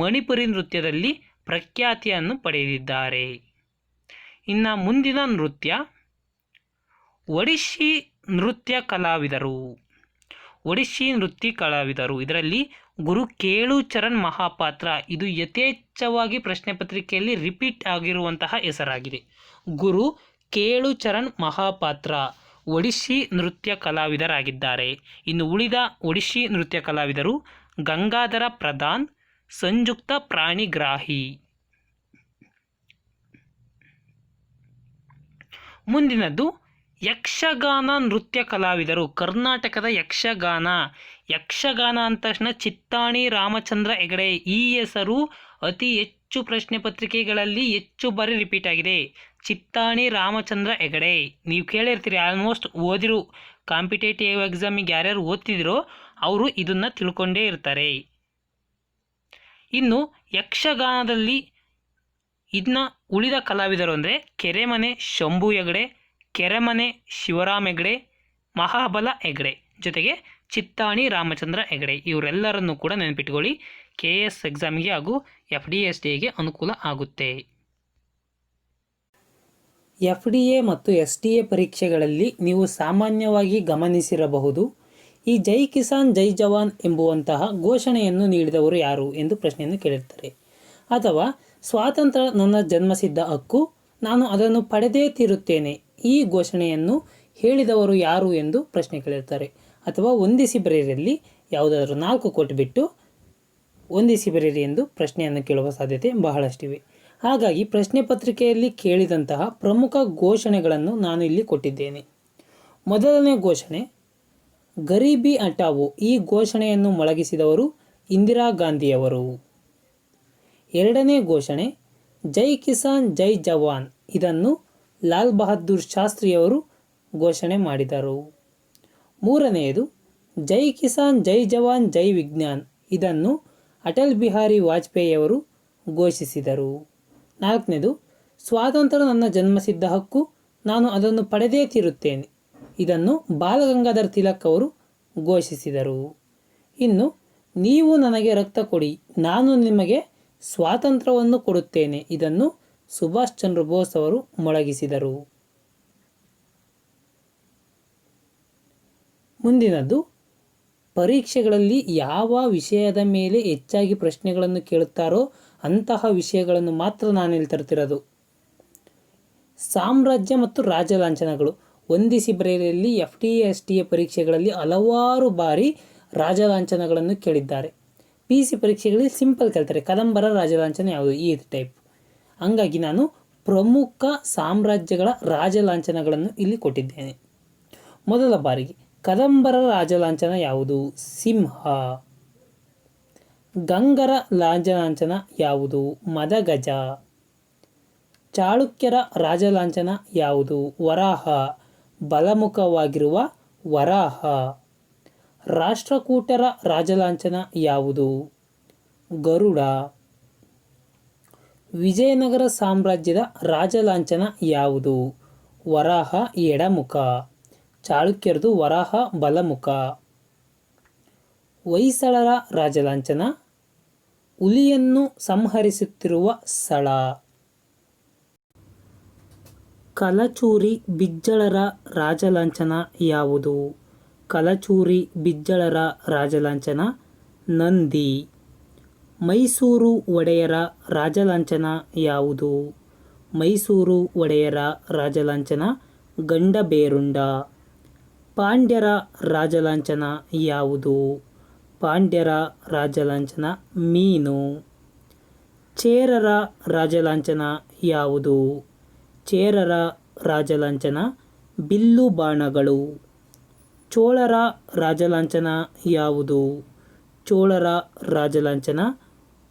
ಮಣಿಪುರಿ ನೃತ್ಯದಲ್ಲಿ ಪ್ರಖ್ಯಾತಿಯನ್ನು ಪಡೆದಿದ್ದಾರೆ. ಇನ್ನು ಮುಂದಿನ ನೃತ್ಯ ಒಡಿಶಿ ನೃತ್ಯ ಕಲಾವಿದರು. ಒಡಿಶಿ ನೃತ್ಯ ಕಲಾವಿದರು ಇದರಲ್ಲಿ ಗುರು ಕೇಳುಚರಣ್ ಮಹಾಪಾತ್ರ. ಇದು ಯಥೇಚ್ಛವಾಗಿ ಪ್ರಶ್ನೆ ಪತ್ರಿಕೆಯಲ್ಲಿ ರಿಪೀಟ್ ಆಗಿರುವಂತಹ ಹೆಸರಾಗಿದೆ. ಗುರು ಕೇಳುಚರಣ್ ಮಹಾಪಾತ್ರ ಒಡಿಶಿ ನೃತ್ಯ ಕಲಾವಿದರಾಗಿದ್ದಾರೆ. ಇನ್ನು ಉಳಿದ ಒಡಿಶಿ ನೃತ್ಯ ಕಲಾವಿದರು ಗಂಗಾಧರ ಪ್ರಧಾನ್, ಸಂಯುಕ್ತ ಪ್ರಾಣಿಗ್ರಾಹಿ. ಮುಂದಿನದ್ದು ಯಕ್ಷಗಾನ ನೃತ್ಯ ಕಲಾವಿದರು. ಕರ್ನಾಟಕದ ಯಕ್ಷಗಾನ ಅಂದ ತಕ್ಷಣ ಚಿತ್ತಾಣಿ ರಾಮಚಂದ್ರ ಹೆಗಡೆ. ಈ ಹೆಸರು ಅತಿ ಹೆಚ್ಚು ಪ್ರಶ್ನೆ ಪತ್ರಿಕೆಗಳಲ್ಲಿ ಹೆಚ್ಚು ಬಾರಿ ರಿಪೀಟ್ ಆಗಿದೆ. ಚಿತ್ತಾಣಿ ರಾಮಚಂದ್ರ ಹೆಗಡೆ ನೀವು ಕೇಳಿರ್ತೀರಿ, ಆಲ್ಮೋಸ್ಟ್ ಓದಿರು ಕಾಂಪಿಟೇಟಿವ್ ಎಕ್ಸಾಮಿಗೆ ಯಾರ್ಯಾರು ಓದ್ತಿದ್ರೋ ಅವರು ಇದನ್ನು ತಿಳ್ಕೊಂಡೇ ಇರ್ತಾರೆ. ಇನ್ನು ಯಕ್ಷಗಾನದಲ್ಲಿ ಇದನ್ನ ಉಳಿದ ಕಲಾವಿದರು ಅಂದರೆ ಕೆರೆಮನೆ ಶಂಭು ಹೆಗಡೆ, ಕೆರೆಮನೆ ಶಿವರಾಮ್ ಹೆಗಡೆ, ಮಹಾಬಲ ಹೆಗಡೆ, ಜೊತೆಗೆ ಚಿತ್ತಾಣಿ ರಾಮಚಂದ್ರ ಹೆಗಡೆ. ಇವರೆಲ್ಲರನ್ನು ಕೂಡ ನೆನಪಿಟ್ಕೊಳ್ಳಿ. KS ಎಕ್ಸಾಮಿಗೆ ಹಾಗೂ FDSDಗೆ ಅನುಕೂಲ ಆಗುತ್ತೆ. FDA ಮತ್ತು STA ಪರೀಕ್ಷೆಗಳಲ್ಲಿ ನೀವು ಸಾಮಾನ್ಯವಾಗಿ ಗಮನಿಸಿರಬಹುದು, ಈ ಜೈ ಕಿಸಾನ್ ಜೈ ಜವಾನ್ ಎಂಬುವಂತಹ ಘೋಷಣೆಯನ್ನು ನೀಡಿದವರು ಯಾರು ಎಂದು ಪ್ರಶ್ನೆಯನ್ನು ಕೇಳಿರ್ತಾರೆ. ಅಥವಾ ಸ್ವಾತಂತ್ರ್ಯ ನನ್ನ ಜನ್ಮಸಿದ್ಧ ಹಕ್ಕು, ನಾನು ಅದನ್ನು ಪಡೆದೇ ತೀರುತ್ತೇನೆ, ಈ ಘೋಷಣೆಯನ್ನು ಹೇಳಿದವರು ಯಾರು ಎಂದು ಪ್ರಶ್ನೆ ಕೇಳಿರ್ತಾರೆ. ಅಥವಾ ಹೊಂದಿಸಿ ಬರೆಯಿರಲ್ಲಿ ಯಾವುದಾದ್ರೂ 4 ಕೊಟ್ಟುಬಿಟ್ಟು ಹೊಂದಿಸಿ ಬರೆಯಿರಿ ಎಂದು ಪ್ರಶ್ನೆಯನ್ನು ಕೇಳುವ ಸಾಧ್ಯತೆ ಬಹಳಷ್ಟಿವೆ. ಹಾಗಾಗಿ ಪ್ರಶ್ನೆ ಪತ್ರಿಕೆಯಲ್ಲಿ ಕೇಳಿದಂತಹ ಪ್ರಮುಖ ಘೋಷಣೆಗಳನ್ನು ನಾನು ಇಲ್ಲಿ ಕೊಟ್ಟಿದ್ದೇನೆ. ಮೊದಲನೇ ಘೋಷಣೆ ಗರೀಬಿ ಹಟಾವೋ. ಈ ಘೋಷಣೆಯನ್ನು ಮೊಳಗಿಸಿದವರು ಇಂದಿರಾ ಗಾಂಧಿಯವರು. ಎರಡನೇ ಘೋಷಣೆ ಜೈ ಕಿಸಾನ್ ಜೈ ಜವಾನ್. ಇದನ್ನು ಲಾಲ್ ಬಹದ್ದೂರ್ ಶಾಸ್ತ್ರಿಯವರು ಘೋಷಣೆ ಮಾಡಿದರು. ಮೂರನೆಯದು ಜೈ ಕಿಸಾನ್ ಜೈ ಜವಾನ್ ಜೈ ವಿಜ್ಞಾನ್. ಇದನ್ನು ಅಟಲ್ ಬಿಹಾರಿ ವಾಜಪೇಯಿಯವರು ಘೋಷಿಸಿದರು. ನಾಲ್ಕನೇದು ಸ್ವಾತಂತ್ರ್ಯ ನನ್ನ ಜನ್ಮಸಿದ್ಧ ಹಕ್ಕು, ನಾನು ಅದನ್ನು ಪಡೆದೇ ತೀರುತ್ತೇನೆ. ಇದನ್ನು ಬಾಲಗಂಗಾಧರ್ ತಿಲಕ್ ಅವರು ಘೋಷಿಸಿದರು. ಇನ್ನು ನೀವು ನನಗೆ ರಕ್ತ ಕೊಡಿ, ನಾನು ನಿಮಗೆ ಸ್ವಾತಂತ್ರ್ಯವನ್ನು ಕೊಡುತ್ತೇನೆ. ಇದನ್ನು ಸುಭಾಷ್ ಚಂದ್ರ ಬೋಸ್ ಅವರು ಮೊಳಗಿಸಿದರು. ಮುಂದಿನದ್ದು ಪರೀಕ್ಷೆಗಳಲ್ಲಿ ಯಾವ ವಿಷಯದ ಮೇಲೆ ಹೆಚ್ಚಾಗಿ ಪ್ರಶ್ನೆಗಳನ್ನು ಕೇಳುತ್ತಾರೋ ಅಂತಹ ವಿಷಯಗಳನ್ನು ಮಾತ್ರ ನಾನಿಲ್ಲಿ ತರ್ತಿರೋದು. ಸಾಮ್ರಾಜ್ಯ ಮತ್ತು ರಾಜಲಾಂಛನಗಳು. ಹೊಂದಿಸಿ ಬರೆಯಲಿಯಲ್ಲಿ FTA ಪರೀಕ್ಷೆಗಳಲ್ಲಿ ಹಲವಾರು ಬಾರಿ ರಾಜಲಾಂಛನಗಳನ್ನು ಕೇಳಿದ್ದಾರೆ. PC ಪರೀಕ್ಷೆಗಳಲ್ಲಿ ಸಿಂಪಲ್ ಕೇಳ್ತಾರೆ, ಕದಂಬರ ರಾಜಲಾಂಛನ ಯಾವುದು, ಈ ಟೈಪ್. ಹಂಗಾಗಿ ನಾನು ಪ್ರಮುಖ ಸಾಮ್ರಾಜ್ಯಗಳ ರಾಜಲಾಂಛನಗಳನ್ನು ಇಲ್ಲಿ ಕೊಟ್ಟಿದ್ದೇನೆ. ಮೊದಲ ಬಾರಿಗೆ ಕದಂಬರ ರಾಜಲಾಂಛನ ಯಾವುದು? ಸಿಂಹ. ಗಂಗರ ರಾಜಲಾಂಛನ ಯಾವುದು? ಮದಗಜ. ಚಾಳುಕ್ಯರ ರಾಜಲಾಂಛನ ಯಾವುದು? ವರಾಹ, ಬಲಮುಖವಾಗಿರುವ ವರಾಹ. ರಾಷ್ಟ್ರಕೂಟರ ರಾಜಲಾಂಛನ ಯಾವುದು? ಗರುಡ. ವಿಜಯನಗರ ಸಾಮ್ರಾಜ್ಯದ ರಾಜಲಾಂಛನ ಯಾವುದು? ವರಾಹ ಎಡಮುಖ. ಚಾಳುಕ್ಯರದು ವರಾಹ ಬಲಮುಖ. ಹೊಯ್ಸಳರ ರಾಜಲಾಂಛನ ಹುಲಿಯನ್ನು ಸಂಹರಿಸುತ್ತಿರುವ ಸ್ಥಳ. ಕಲಚೂರಿ ಬಿಜ್ಜಳರ ರಾಜಲಾಂಛನ ಯಾವುದು? ಕಲಚೂರಿ ಬಿಜ್ಜಳರ ರಾಜಲಾಂಛನ ನಂದಿ. ಮೈಸೂರು ಒಡೆಯರ ರಾಜಲಾಂಛನ ಯಾವುದು? ಮೈಸೂರು ಒಡೆಯರ ರಾಜಲಾಂಛನ ಗಂಡಬೇರುಂಡ. ಪಾಂಡ್ಯರ ರಾಜಲಾಂಛನ ಯಾವುದು? ಪಾಂಡ್ಯರ ರಾಜಲಾಂಛನ ಮೀನು. ಚೇರರ ರಾಜಲಾಂಛನ ಯಾವುದು? ಚೇರರ ರಾಜಲಾಂಛನ ಬಿಲ್ಲು ಬಾಣಗಳು. ಚೋಳರ ರಾಜಲಾಂಛನ ಯಾವುದು? ಚೋಳರ ರಾಜಲಾಂಛನ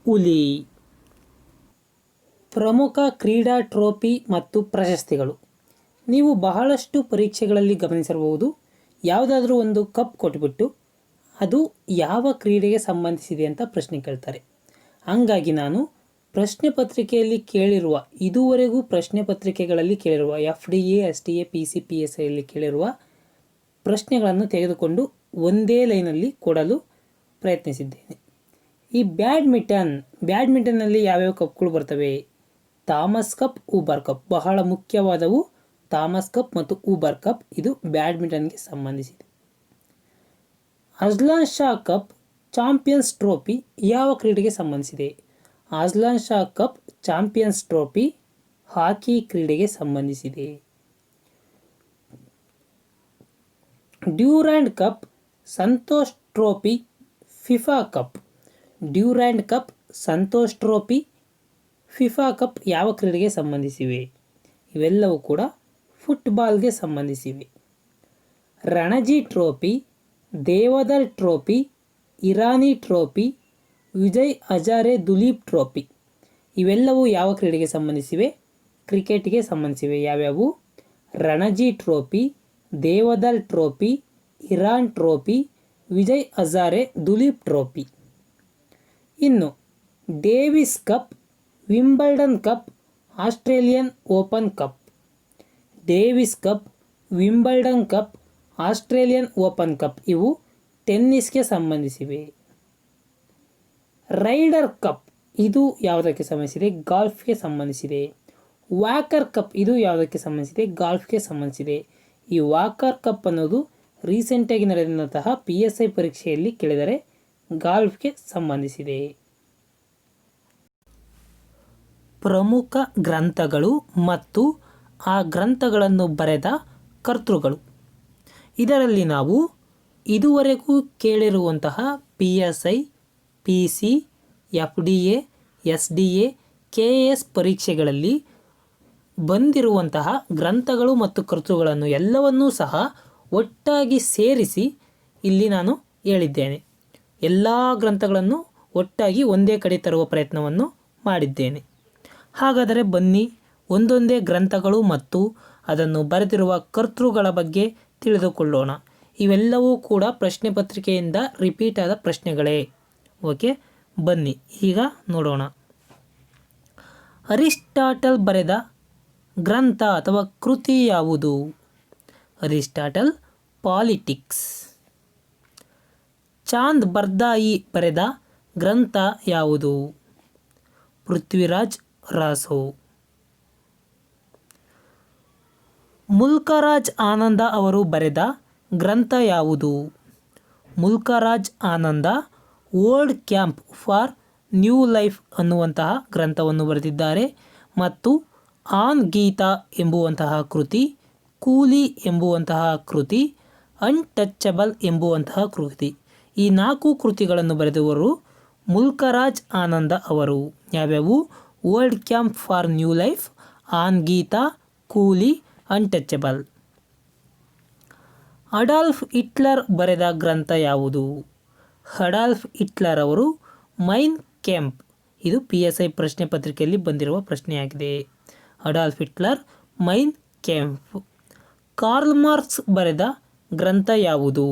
ಹುಲಿ. ಪ್ರಮುಖ ಕ್ರೀಡಾ ಟ್ರೋಫಿ ಮತ್ತು ಪ್ರಶಸ್ತಿಗಳು. ನೀವು ಬಹಳಷ್ಟು ಪರೀಕ್ಷೆಗಳಲ್ಲಿ ಗಮನಿಸಿರಬಹುದು, ಯಾವುದಾದ್ರೂ ಒಂದು ಕಪ್ ಕೊಟ್ಬಿಟ್ಟು ಅದು ಯಾವ ಕ್ರೀಡೆಗೆ ಸಂಬಂಧಿಸಿದೆ ಅಂತ ಪ್ರಶ್ನೆ ಕೇಳ್ತಾರೆ. ಹಂಗಾಗಿ ನಾನು ಪ್ರಶ್ನೆ ಪತ್ರಿಕೆಯಲ್ಲಿ ಕೇಳಿರುವ, ಇದುವರೆಗೂ ಪ್ರಶ್ನೆ ಪತ್ರಿಕೆಗಳಲ್ಲಿ ಕೇಳಿರುವ FDA, SDA, PC, PSIಯಲ್ಲಿ ಕೇಳಿರುವ ಪ್ರಶ್ನೆಗಳನ್ನು ತೆಗೆದುಕೊಂಡು ಒಂದೇ ಲೈನಲ್ಲಿ ಕೊಡಲು ಪ್ರಯತ್ನಿಸಿದ್ದೇನೆ. ಈ ಬ್ಯಾಡ್ಮಿಂಟನ್ನಲ್ಲಿ ಯಾವ್ಯಾವ ಕಪ್ಗಳು ಬರ್ತವೆ? ಥಾಮಸ್ ಕಪ್, ಊಬರ್ ಕಪ್ ಬಹಳ ಮುಖ್ಯವಾದವು. ಥಾಮಸ್ ಕಪ್ ಮತ್ತು ಊಬರ್ ಕಪ್ ಇದು ಬ್ಯಾಡ್ಮಿಂಟನ್ಗೆ ಸಂಬಂಧಿಸಿದೆ. Azlan Shah cup champions trophy ಯಾವ ಕ್ರೀಡೆಗೆ ಸಂಬಂಧಿಸಿದೆ? Azlan Shah cup champions trophy hockey ಕ್ರೀಡೆಗೆ ಸಂಬಂಧಿಸಿದೆ. Durand cup, Santosh trophy, FIFA cup. Durand cup, Santosh trophy, FIFA cup ಯಾವ ಕ್ರೀಡೆಗೆ ಸಂಬಂಧಿಸಿವೆ? ಇವೆಲ್ಲವೂ ಕೂಡ ಫುಟ್ಬಾಲ್ಗೆ ಸಂಬಂಧಿಸಿವೆ. Ranji trophy, Deodhar trophy, Irani trophy, Vijay Hazare Duleep trophy ಇವೆಲ್ಲವೂ ಯಾವ ಕ್ರೀಡೆಗೆ ಸಂಬಂಧಿಸಿವೆ? ಕ್ರಿಕೆಟ್ಗೆ ಸಂಬಂಧಿಸಿವೆ. ಯಾವ್ಯಾವು? Ranji trophy, Deodhar trophy, Irani trophy, Vijay Hazare Duleep trophy. ಇನ್ನು Davis cup, Wimbledon cup, Australian open cup. Davis cup, Wimbledon cup, Australian open cup ಇವು ಟೆನ್ನಿಸ್ಗೆ ಸಂಬಂಧಿಸಿವೆ. ರೈಡರ್ ಕಪ್ ಇದು ಯಾವುದಕ್ಕೆ ಸಂಬಂಧಿಸಿದೆ? ಗಾಲ್ಫ್ಗೆ ಸಂಬಂಧಿಸಿದೆ. ವಾಕರ್ ಕಪ್ ಇದು ಯಾವುದಕ್ಕೆ ಸಂಬಂಧಿಸಿದೆ? ಗಾಲ್ಫ್ಗೆ ಸಂಬಂಧಿಸಿದೆ. ಈ ವಾಕರ್ ಕಪ್ ಅನ್ನೋದು ರೀಸೆಂಟಾಗಿ ನಡೆದಂತಹ PSI ಪರೀಕ್ಷೆಯಲ್ಲಿ ಕೇಳಿದರೆ ಗಾಲ್ಫ್ಗೆ ಸಂಬಂಧಿಸಿದೆ. ಪ್ರಮುಖ ಗ್ರಂಥಗಳು ಮತ್ತು ಆ ಗ್ರಂಥಗಳನ್ನು ಬರೆದ ಕರ್ತೃಗಳು. ಇದರಲ್ಲಿ ನಾವು ಇದುವರೆಗೂ ಕೇಳಿರುವಂತಹ PSI, PC, FDA, SDA, KS ಪರೀಕ್ಷೆಗಳಲ್ಲಿ ಬಂದಿರುವಂತಹ ಗ್ರಂಥಗಳು ಮತ್ತು ಕರ್ತೃಗಳನ್ನು ಎಲ್ಲವನ್ನೂ ಸಹ ಒಟ್ಟಾಗಿ ಸೇರಿಸಿ ಇಲ್ಲಿ ನಾನು ಹೇಳಿದ್ದೇನೆ. ಎಲ್ಲ ಗ್ರಂಥಗಳನ್ನು ಒಟ್ಟಾಗಿ ಒಂದೇ ಕಡೆ ತರುವ ಪ್ರಯತ್ನವನ್ನು ಮಾಡಿದ್ದೇನೆ. ಹಾಗಾದರೆ ಬನ್ನಿ ಒಂದೊಂದೇ ಗ್ರಂಥಗಳು ಮತ್ತು ಅದನ್ನು ಬರೆದಿರುವ ಕರ್ತೃಗಳ ಬಗ್ಗೆ ತಿಳಿದುಕೊಳ್ಳೋಣ. ಇವೆಲ್ಲವೂ ಕೂಡ ಪ್ರಶ್ನೆ ಪತ್ರಿಕೆಯಿಂದ ರಿಪೀಟ್ ಆದ ಪ್ರಶ್ನೆಗಳೇ. ಓಕೆ, ಬನ್ನಿ ಈಗ ನೋಡೋಣ. ಅರಿಸ್ಟಾಟಲ್ ಬರೆದ ಗ್ರಂಥ ಅಥವಾ ಕೃತಿ ಯಾವುದು? Aristotle politics. ಚಾಂದ್ ಬರ್ದಾಯಿ ಬರೆದ ಗ್ರಂಥ ಯಾವುದು? ಪೃಥ್ವಿರಾಜ್ ರಾಸೋ. ಮುಲ್ಕರಾಜ್ ಆನಂದ ಅವರು ಬರೆದ ಗ್ರಂಥ ಯಾವುದು? Mulk Raj Anand old camp for new life ಅನ್ನುವಂತಹ ಗ್ರಂಥವನ್ನು ಬರೆದಿದ್ದಾರೆ. ಮತ್ತು ಆನ್ ಗೀತಾ ಎಂಬುವಂತಹ ಕೃತಿ, ಕೂಲಿ ಎಂಬುವಂತಹ ಕೃತಿ, ಅನ್ಟಚಬಲ್ ಎಂಬುವಂತಹ ಕೃತಿ ಈ 4 ಕೃತಿಗಳನ್ನು ಬರೆದವರು ಮುಲ್ಕರಾಜ್ ಆನಂದ ಅವರು. ಯಾವ್ಯಾವು? Old camp for new life, on Gita, coolie, untouchable. Adolf Hitler ಬರೆದ ಗ್ರಂಥ ಯಾವುದು? ಅಡಾಲ್ಫ್ ಹಿಟ್ಲರ್ ಅವರು ಮೈನ್ ಕೆಂಪ್. ಇದು PSI ಪ್ರಶ್ನೆ ಪತ್ರಿಕೆಯಲ್ಲಿ ಬಂದಿರುವ ಪ್ರಶ್ನೆಯಾಗಿದೆ. Adolf Hitler Mein Kampf. Karl Marx ಬರೆದ ಗ್ರಂಥ ಯಾವುದು?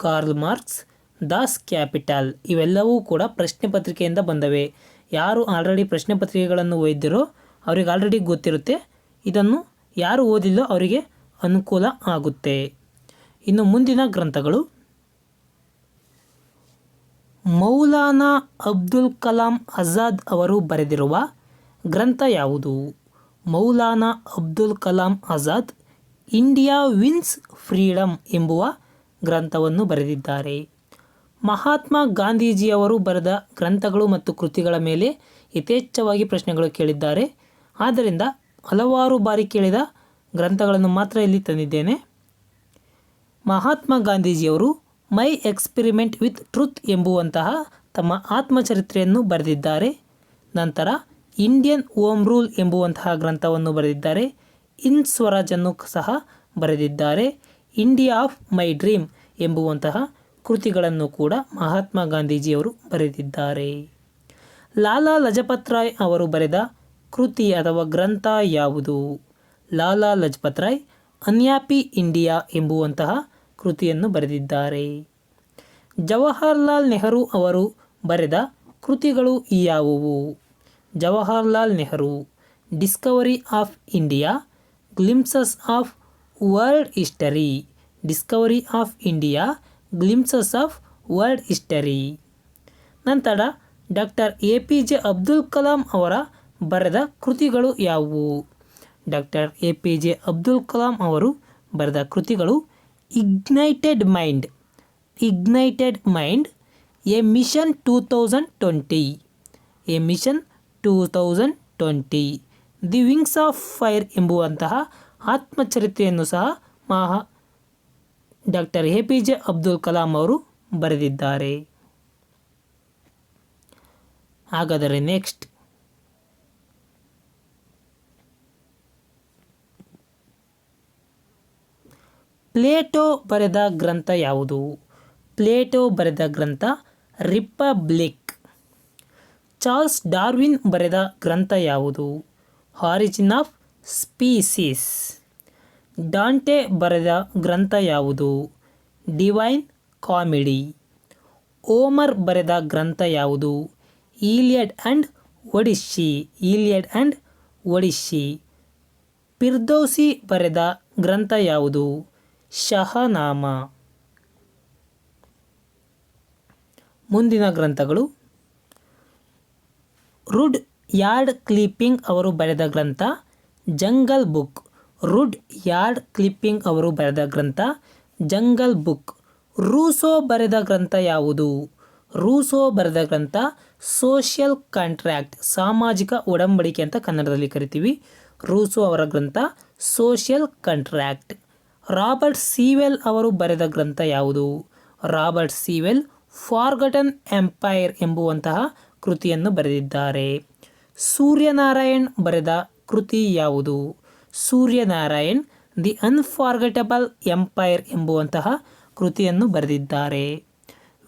Karl Marx Das Capital. ಇವೆಲ್ಲವೂ ಕೂಡ ಪ್ರಶ್ನೆ ಪತ್ರಿಕೆಯಿಂದ ಬಂದವೆ. ಯಾರು ಆಲ್ರೆಡಿ ಪ್ರಶ್ನೆ ಪತ್ರಿಕೆಗಳನ್ನು ಓದಿರೋ ಅವರಿಗೆ ಆಲ್ರೆಡಿ ಗೊತ್ತಿರುತ್ತೆ. ಇದನ್ನು ಯಾರು ಓದಿಲ್ಲೋ ಅವರಿಗೆ ಅನುಕೂಲ ಆಗುತ್ತೆ. ಇನ್ನು ಮುಂದಿನ ಗ್ರಂಥಗಳು. ಮೌಲಾನಾ ಅಬ್ದುಲ್ ಕಲಾಂ ಆಜಾದ್ ಅವರು ಬರೆದಿರುವ ಗ್ರಂಥ ಯಾವುದು? Maulana Abdul Kalam Azad India wins freedom ಎಂಬುವ ಗ್ರಂಥವನ್ನು ಬರೆದಿದ್ದಾರೆ. ಮಹಾತ್ಮ ಗಾಂಧೀಜಿಯವರು ಬರೆದ ಗ್ರಂಥಗಳು ಮತ್ತು ಕೃತಿಗಳ ಮೇಲೆ ಯಥೇಚ್ಛವಾಗಿ ಪ್ರಶ್ನೆಗಳು ಕೇಳಿದ್ದಾರೆ. ಆದ್ದರಿಂದ ಹಲವಾರು ಬಾರಿ ಕೇಳಿದ ಗ್ರಂಥಗಳನ್ನು ಮಾತ್ರ ಇಲ್ಲಿ ತಂದಿದ್ದೇನೆ. ಮಹಾತ್ಮ ಗಾಂಧೀಜಿಯವರು ಮೈ ಎಕ್ಸ್ಪೆರಿಮೆಂಟ್ ವಿತ್ ಟ್ರುತ್ ಎಂಬುವಂತಹ ತಮ್ಮ ಆತ್ಮಚರಿತ್ರೆಯನ್ನು ಬರೆದಿದ್ದಾರೆ. ನಂತರ ಇಂಡಿಯನ್ ಹೋಮ್ ರೂಲ್ ಎಂಬುವಂತಹ ಗ್ರಂಥವನ್ನು ಬರೆದಿದ್ದಾರೆ. ಇನ್ ಸ್ವರಾಜನ್ನು ಸಹ ಬರೆದಿದ್ದಾರೆ. ಇಂಡಿಯಾ ಆಫ್ ಮೈ ಡ್ರೀಮ್ ಎಂಬುವಂತಹ ಕೃತಿಗಳನ್ನು ಕೂಡ ಮಹಾತ್ಮ ಗಾಂಧೀಜಿಯವರು ಬರೆದಿದ್ದಾರೆ. ಲಾಲಾ ಲಜಪತ್ ರಾಯ್ ಅವರು ಬರೆದ ಕೃತಿ ಅಥವಾ ಗ್ರಂಥ ಯಾವುದು? ಲಾಲಾ ಲಜಪತ್ ರಾಯ್ ಅನ್ಹ್ಯಾಪಿ ಇಂಡಿಯಾ ಎಂಬುವಂತಹ ಕೃತಿಯನ್ನು ಬರೆದಿದ್ದಾರೆ. ಜವಾಹರ್ಲಾಲ್ ನೆಹರು ಅವರು ಬರೆದ ಕೃತಿಗಳು ಯಾವುವು? Jawaharlal Nehru. Discovery of India, glimpses of world history. Discovery of India, glimpses of world history. ನಂತರ doctor A P J Abdul Kalam ಅವರ ಬರೆದ ಕೃತಿಗಳು ಯಾವುವು? Doctor A P J Abdul Kalam ಅವರು ಬರೆದ ಕೃತಿಗಳು ignited mind, a mission 2020, a mission 2020, the wings of fire ಎಂಬುವಂತಹ ಆತ್ಮಚರಿತ್ರೆಯನ್ನು ಸಹ doctor A P J Abdul Kalam ಅವರು ಬರೆದಿದ್ದಾರೆ. ಹಾಗಾದರೆ ನೆಕ್ಸ್ಟ್, ಪ್ಲೇಟೋ ಬರೆದ ಗ್ರಂಥ ಯಾವುದು? ಪ್ಲೇಟೋ ಬರೆದ ಗ್ರಂಥ ರಿಪಬ್ಲಿಕ್. ಚಾರ್ಲ್ಸ್ ಡಾರ್ವಿನ್ ಬರೆದ ಗ್ರಂಥ ಯಾವುದು? Origin of species. ಡಾಂಟೆ ಬರೆದ ಗ್ರಂಥ ಯಾವುದು? Divine comedy. ಹೋಮರ್ ಬರೆದ ಗ್ರಂಥ ಯಾವುದು? Iliad and Odissi. ಫಿರ್ದೌಸಿ ಬರೆದ ಗ್ರಂಥ ಯಾವುದು? ಶಹನಾಮ. ಮುಂದಿನ ಗ್ರಂಥಗಳು, ರುಡ್ ಯಾರ್ಡ್ ಕ್ಲಿಪ್ಪಿಂಗ್ ಅವರು ಬರೆದ ಗ್ರಂಥ ಜಂಗಲ್ ಬುಕ್. ರುಡ್ ಯಾರ್ಡ್ ಕ್ಲಿಪ್ಪಿಂಗ್ ಅವರು ಬರೆದ ಗ್ರಂಥ ಜಂಗಲ್ ಬುಕ್. ರೂಸೋ ಬರೆದ ಗ್ರಂಥ ಯಾವುದು? ರೂಸೋ ಬರೆದ ಗ್ರಂಥ ಸೋಷಿಯಲ್ ಕಾಂಟ್ರಾಕ್ಟ್, ಸಾಮಾಜಿಕ ಒಡಂಬಡಿಕೆ ಅಂತ ಕನ್ನಡದಲ್ಲಿ ಕರಿತೀವಿ. ರೂಸೋ ಅವರ ಗ್ರಂಥ ಸೋಷಿಯಲ್ ಕಾಂಟ್ರಾಕ್ಟ್. ರಾಬರ್ಟ್ ಸೀವೆಲ್ ಅವರು ಬರೆದ ಗ್ರಂಥ ಯಾವುದು? ರಾಬರ್ಟ್ ಸೀವೆಲ್ ಫಾರ್ಗಟನ್ ಎಂಪೈರ್ ಎಂಬುವಂತಹ ಕೃತಿಯನ್ನು ಬರೆದಿದ್ದಾರೆ. ಸೂರ್ಯನಾರಾಯಣ್ ಬರೆದ ಕೃತಿ ಯಾವುದು? ಸೂರ್ಯನಾರಾಯಣ್ ದಿ ಅನ್ಫಾರ್ಗೆಟಬಲ್ ಎಂಪೈರ್ ಎಂಬುವಂತಹ ಕೃತಿಯನ್ನು ಬರೆದಿದ್ದಾರೆ.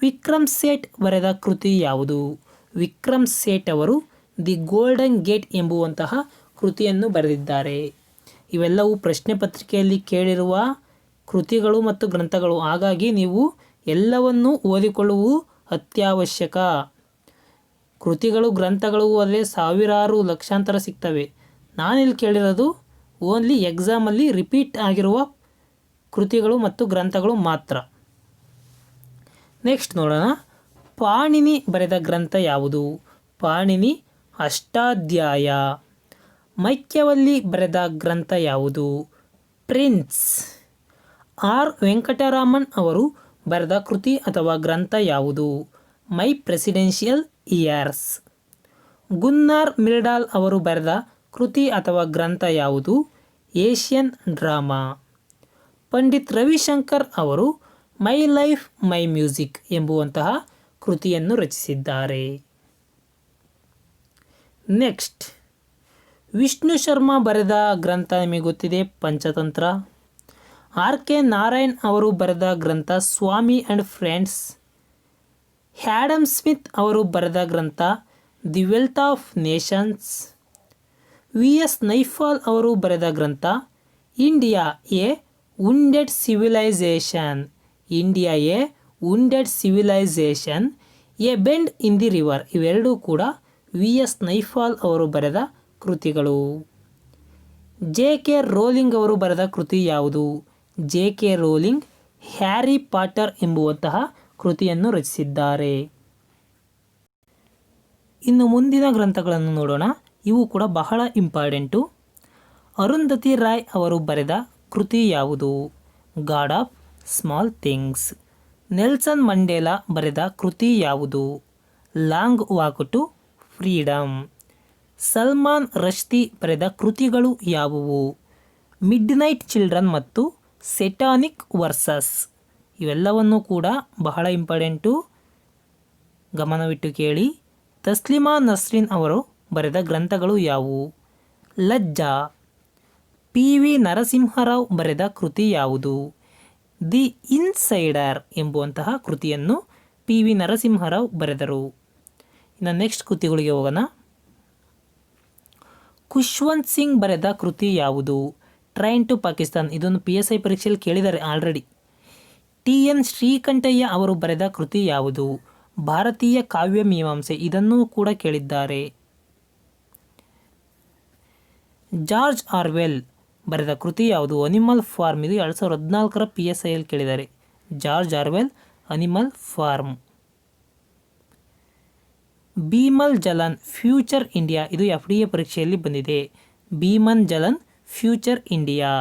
ವಿಕ್ರಮ್ ಸೇಠ್ ಬರೆದ ಕೃತಿ ಯಾವುದು? ವಿಕ್ರಮ್ ಸೇಠ್ ಅವರು ದಿ ಗೋಲ್ಡನ್ ಗೇಟ್ ಎಂಬುವಂತಹ ಕೃತಿಯನ್ನು ಬರೆದಿದ್ದಾರೆ. ಇವೆಲ್ಲವೂ ಪ್ರಶ್ನೆ ಪತ್ರಿಕೆಯಲ್ಲಿ ಕೇಳಿರುವ ಕೃತಿಗಳು ಮತ್ತು ಗ್ರಂಥಗಳು. ಹಾಗಾಗಿ ನೀವು ಎಲ್ಲವನ್ನೂ ಓದಿಕೊಳ್ಳುವುದು ಅತ್ಯವಶ್ಯಕ. ಕೃತಿಗಳು ಗ್ರಂಥಗಳು ಓದಿದ್ರೆ ಸಾವಿರಾರು ಲಕ್ಷಾಂತರ ಸಿಗ್ತವೆ. ನಾನಿಲ್ಲಿ ಕೇಳಿರೋದು ಓನ್ಲಿ ಎಕ್ಸಾಮಲ್ಲಿ ರಿಪೀಟ್ ಆಗಿರುವ ಕೃತಿಗಳು ಮತ್ತು ಗ್ರಂಥಗಳು ಮಾತ್ರ. ನೆಕ್ಸ್ಟ್ ನೋಡೋಣ, ಪಾಣಿನಿ ಬರೆದ ಗ್ರಂಥ ಯಾವುದು? ಪಾಣಿನಿ ಅಷ್ಟಾಧ್ಯಾಯ. ಮೈಕ್ಯವಲ್ಲಿ ಬರೆದ ಗ್ರಂಥ ಯಾವುದು? ಪ್ರಿನ್ಸ್. ಆರ್ ವೆಂಕಟರಾಮನ್ ಅವರು ಬರೆದ ಕೃತಿ ಅಥವಾ ಗ್ರಂಥ ಯಾವುದು? ಮೈ ಪ್ರೆಸಿಡೆನ್ಷಿಯಲ್ ಇಯರ್ಸ್. ಗುನ್ನಾರ್ ಮಿರ್ಡಾಲ್ ಅವರು ಬರೆದ ಕೃತಿ ಅಥವಾ ಗ್ರಂಥ ಯಾವುದು? Asian drama. ಪಂಡಿತ್ ರವಿಶಂಕರ್ ಅವರು ಮೈ ಲೈಫ್ ಮೈ ಮ್ಯೂಸಿಕ್ ಎಂಬುವಂತಹ ಕೃತಿಯನ್ನು ರಚಿಸಿದ್ದಾರೆ. ನೆಕ್ಸ್ಟ್, ವಿಷ್ಣು ಶರ್ಮಾ ಬರೆದ ಗ್ರಂಥ ನಿಮಗೆ ಗೊತ್ತಿದೆ, ಪಂಚತಂತ್ರ. ಆರ್ ಕೆ ನಾರಾಯಣ್ ಅವರು ಬರೆದ ಗ್ರಂಥ Swami and friends. Adam Smith ಅವರು ಬರೆದ ಗ್ರಂಥ the wealth of nations. V S Naipaul ಅವರು ಬರೆದ ಗ್ರಂಥ India a wounded civilisation. India a wounded civilisation, a bend in the river. ಇವೆರಡೂ ಕೂಡ ವಿ ಎಸ್ ನೈಪಾಲ್ ಅವರು ಬರೆದ ಕೃತಿಗಳು. ಜೆ ಕೆ ರೋಲಿಂಗ್ ಅವರು ಬರೆದ ಕೃತಿ ಯಾವುದು? J K Rowling Harry Potter ಎಂಬುವಂತಹ ಕೃತಿಯನ್ನು ರಚಿಸಿದ್ದಾರೆ. ಇನ್ನು ಮುಂದಿನ ಗ್ರಂಥಗಳನ್ನು ನೋಡೋಣ. ಇವು ಕೂಡ ಬಹಳ ಇಂಪಾರ್ಟೆಂಟು. ಅರುಂಧತಿ ರಾಯ್ ಅವರು ಬರೆದ ಕೃತಿ ಯಾವುದು? God of small things. Nelson Mandela ಬರೆದ ಕೃತಿ ಯಾವುದು? Long walk to freedom. Salman Rushdie ಬರೆದ ಕೃತಿಗಳು ಯಾವುವು? ಮಿಡ್ ನೈಟ್ ಚಿಲ್ಡ್ರನ್ ಮತ್ತು ಸೆಟಾನಿಕ್ ವರ್ಸಸ್. ಇವೆಲ್ಲವನ್ನೂ ಕೂಡ ಬಹಳ ಇಂಪಾರ್ಟೆಂಟು, ಗಮನವಿಟ್ಟು ಕೇಳಿ. ತಸ್ಲಿಮಾ ನಸ್ರಿನ್ ಅವರು ಬರೆದ ಗ್ರಂಥಗಳು ಯಾವುವು? ಲಜ್ಜಾ. ಪಿ ವಿ ನರಸಿಂಹರಾವ್ ಬರೆದ ಕೃತಿ ಯಾವುದು? ದಿ ಇನ್ಸೈಡರ್ ಎಂಬುವಂತಹ ಕೃತಿಯನ್ನು ಪಿ ವಿ ನರಸಿಂಹರಾವ್ ಬರೆದರು. ಇನ್ನು ನೆಕ್ಸ್ಟ್ ಕೃತಿಗಳಿಗೆ ಹೋಗೋಣ. ಖುಷ್ವಂತ್ ಸಿಂಗ್ ಬರೆದ ಕೃತಿ ಯಾವುದು? Train to Pakistan. ಇದನ್ನು PSI ಪರೀಕ್ಷೆಯಲ್ಲಿ ಕೇಳಿದ್ದಾರೆ ಆಲ್ರೆಡಿ. ಟಿ ಎನ್ ಶ್ರೀಕಂಠಯ್ಯ ಅವರು ಬರೆದ ಕೃತಿ ಯಾವುದು? ಭಾರತೀಯ ಕಾವ್ಯ ಮೀಮಾಂಸೆ. ಇದನ್ನೂ ಕೂಡ ಕೇಳಿದ್ದಾರೆ. ಜಾರ್ಜ್ ಆರ್ವೆಲ್ ಬರೆದ ಕೃತಿ ಯಾವುದು? Animal farm. ಇದು 2014 PSIಯಲ್ಲಿ ಕೇಳಿದ್ದಾರೆ. George Orwell animal farm. ಭೀಮನ್ ಜಲನ್ ಫ್ಯೂಚರ್ ಇಂಡಿಯಾ. ಇದು FDA ಪರೀಕ್ಷೆಯಲ್ಲಿ ಬಂದಿದೆ. ಭೀಮನ್ Jalan future India.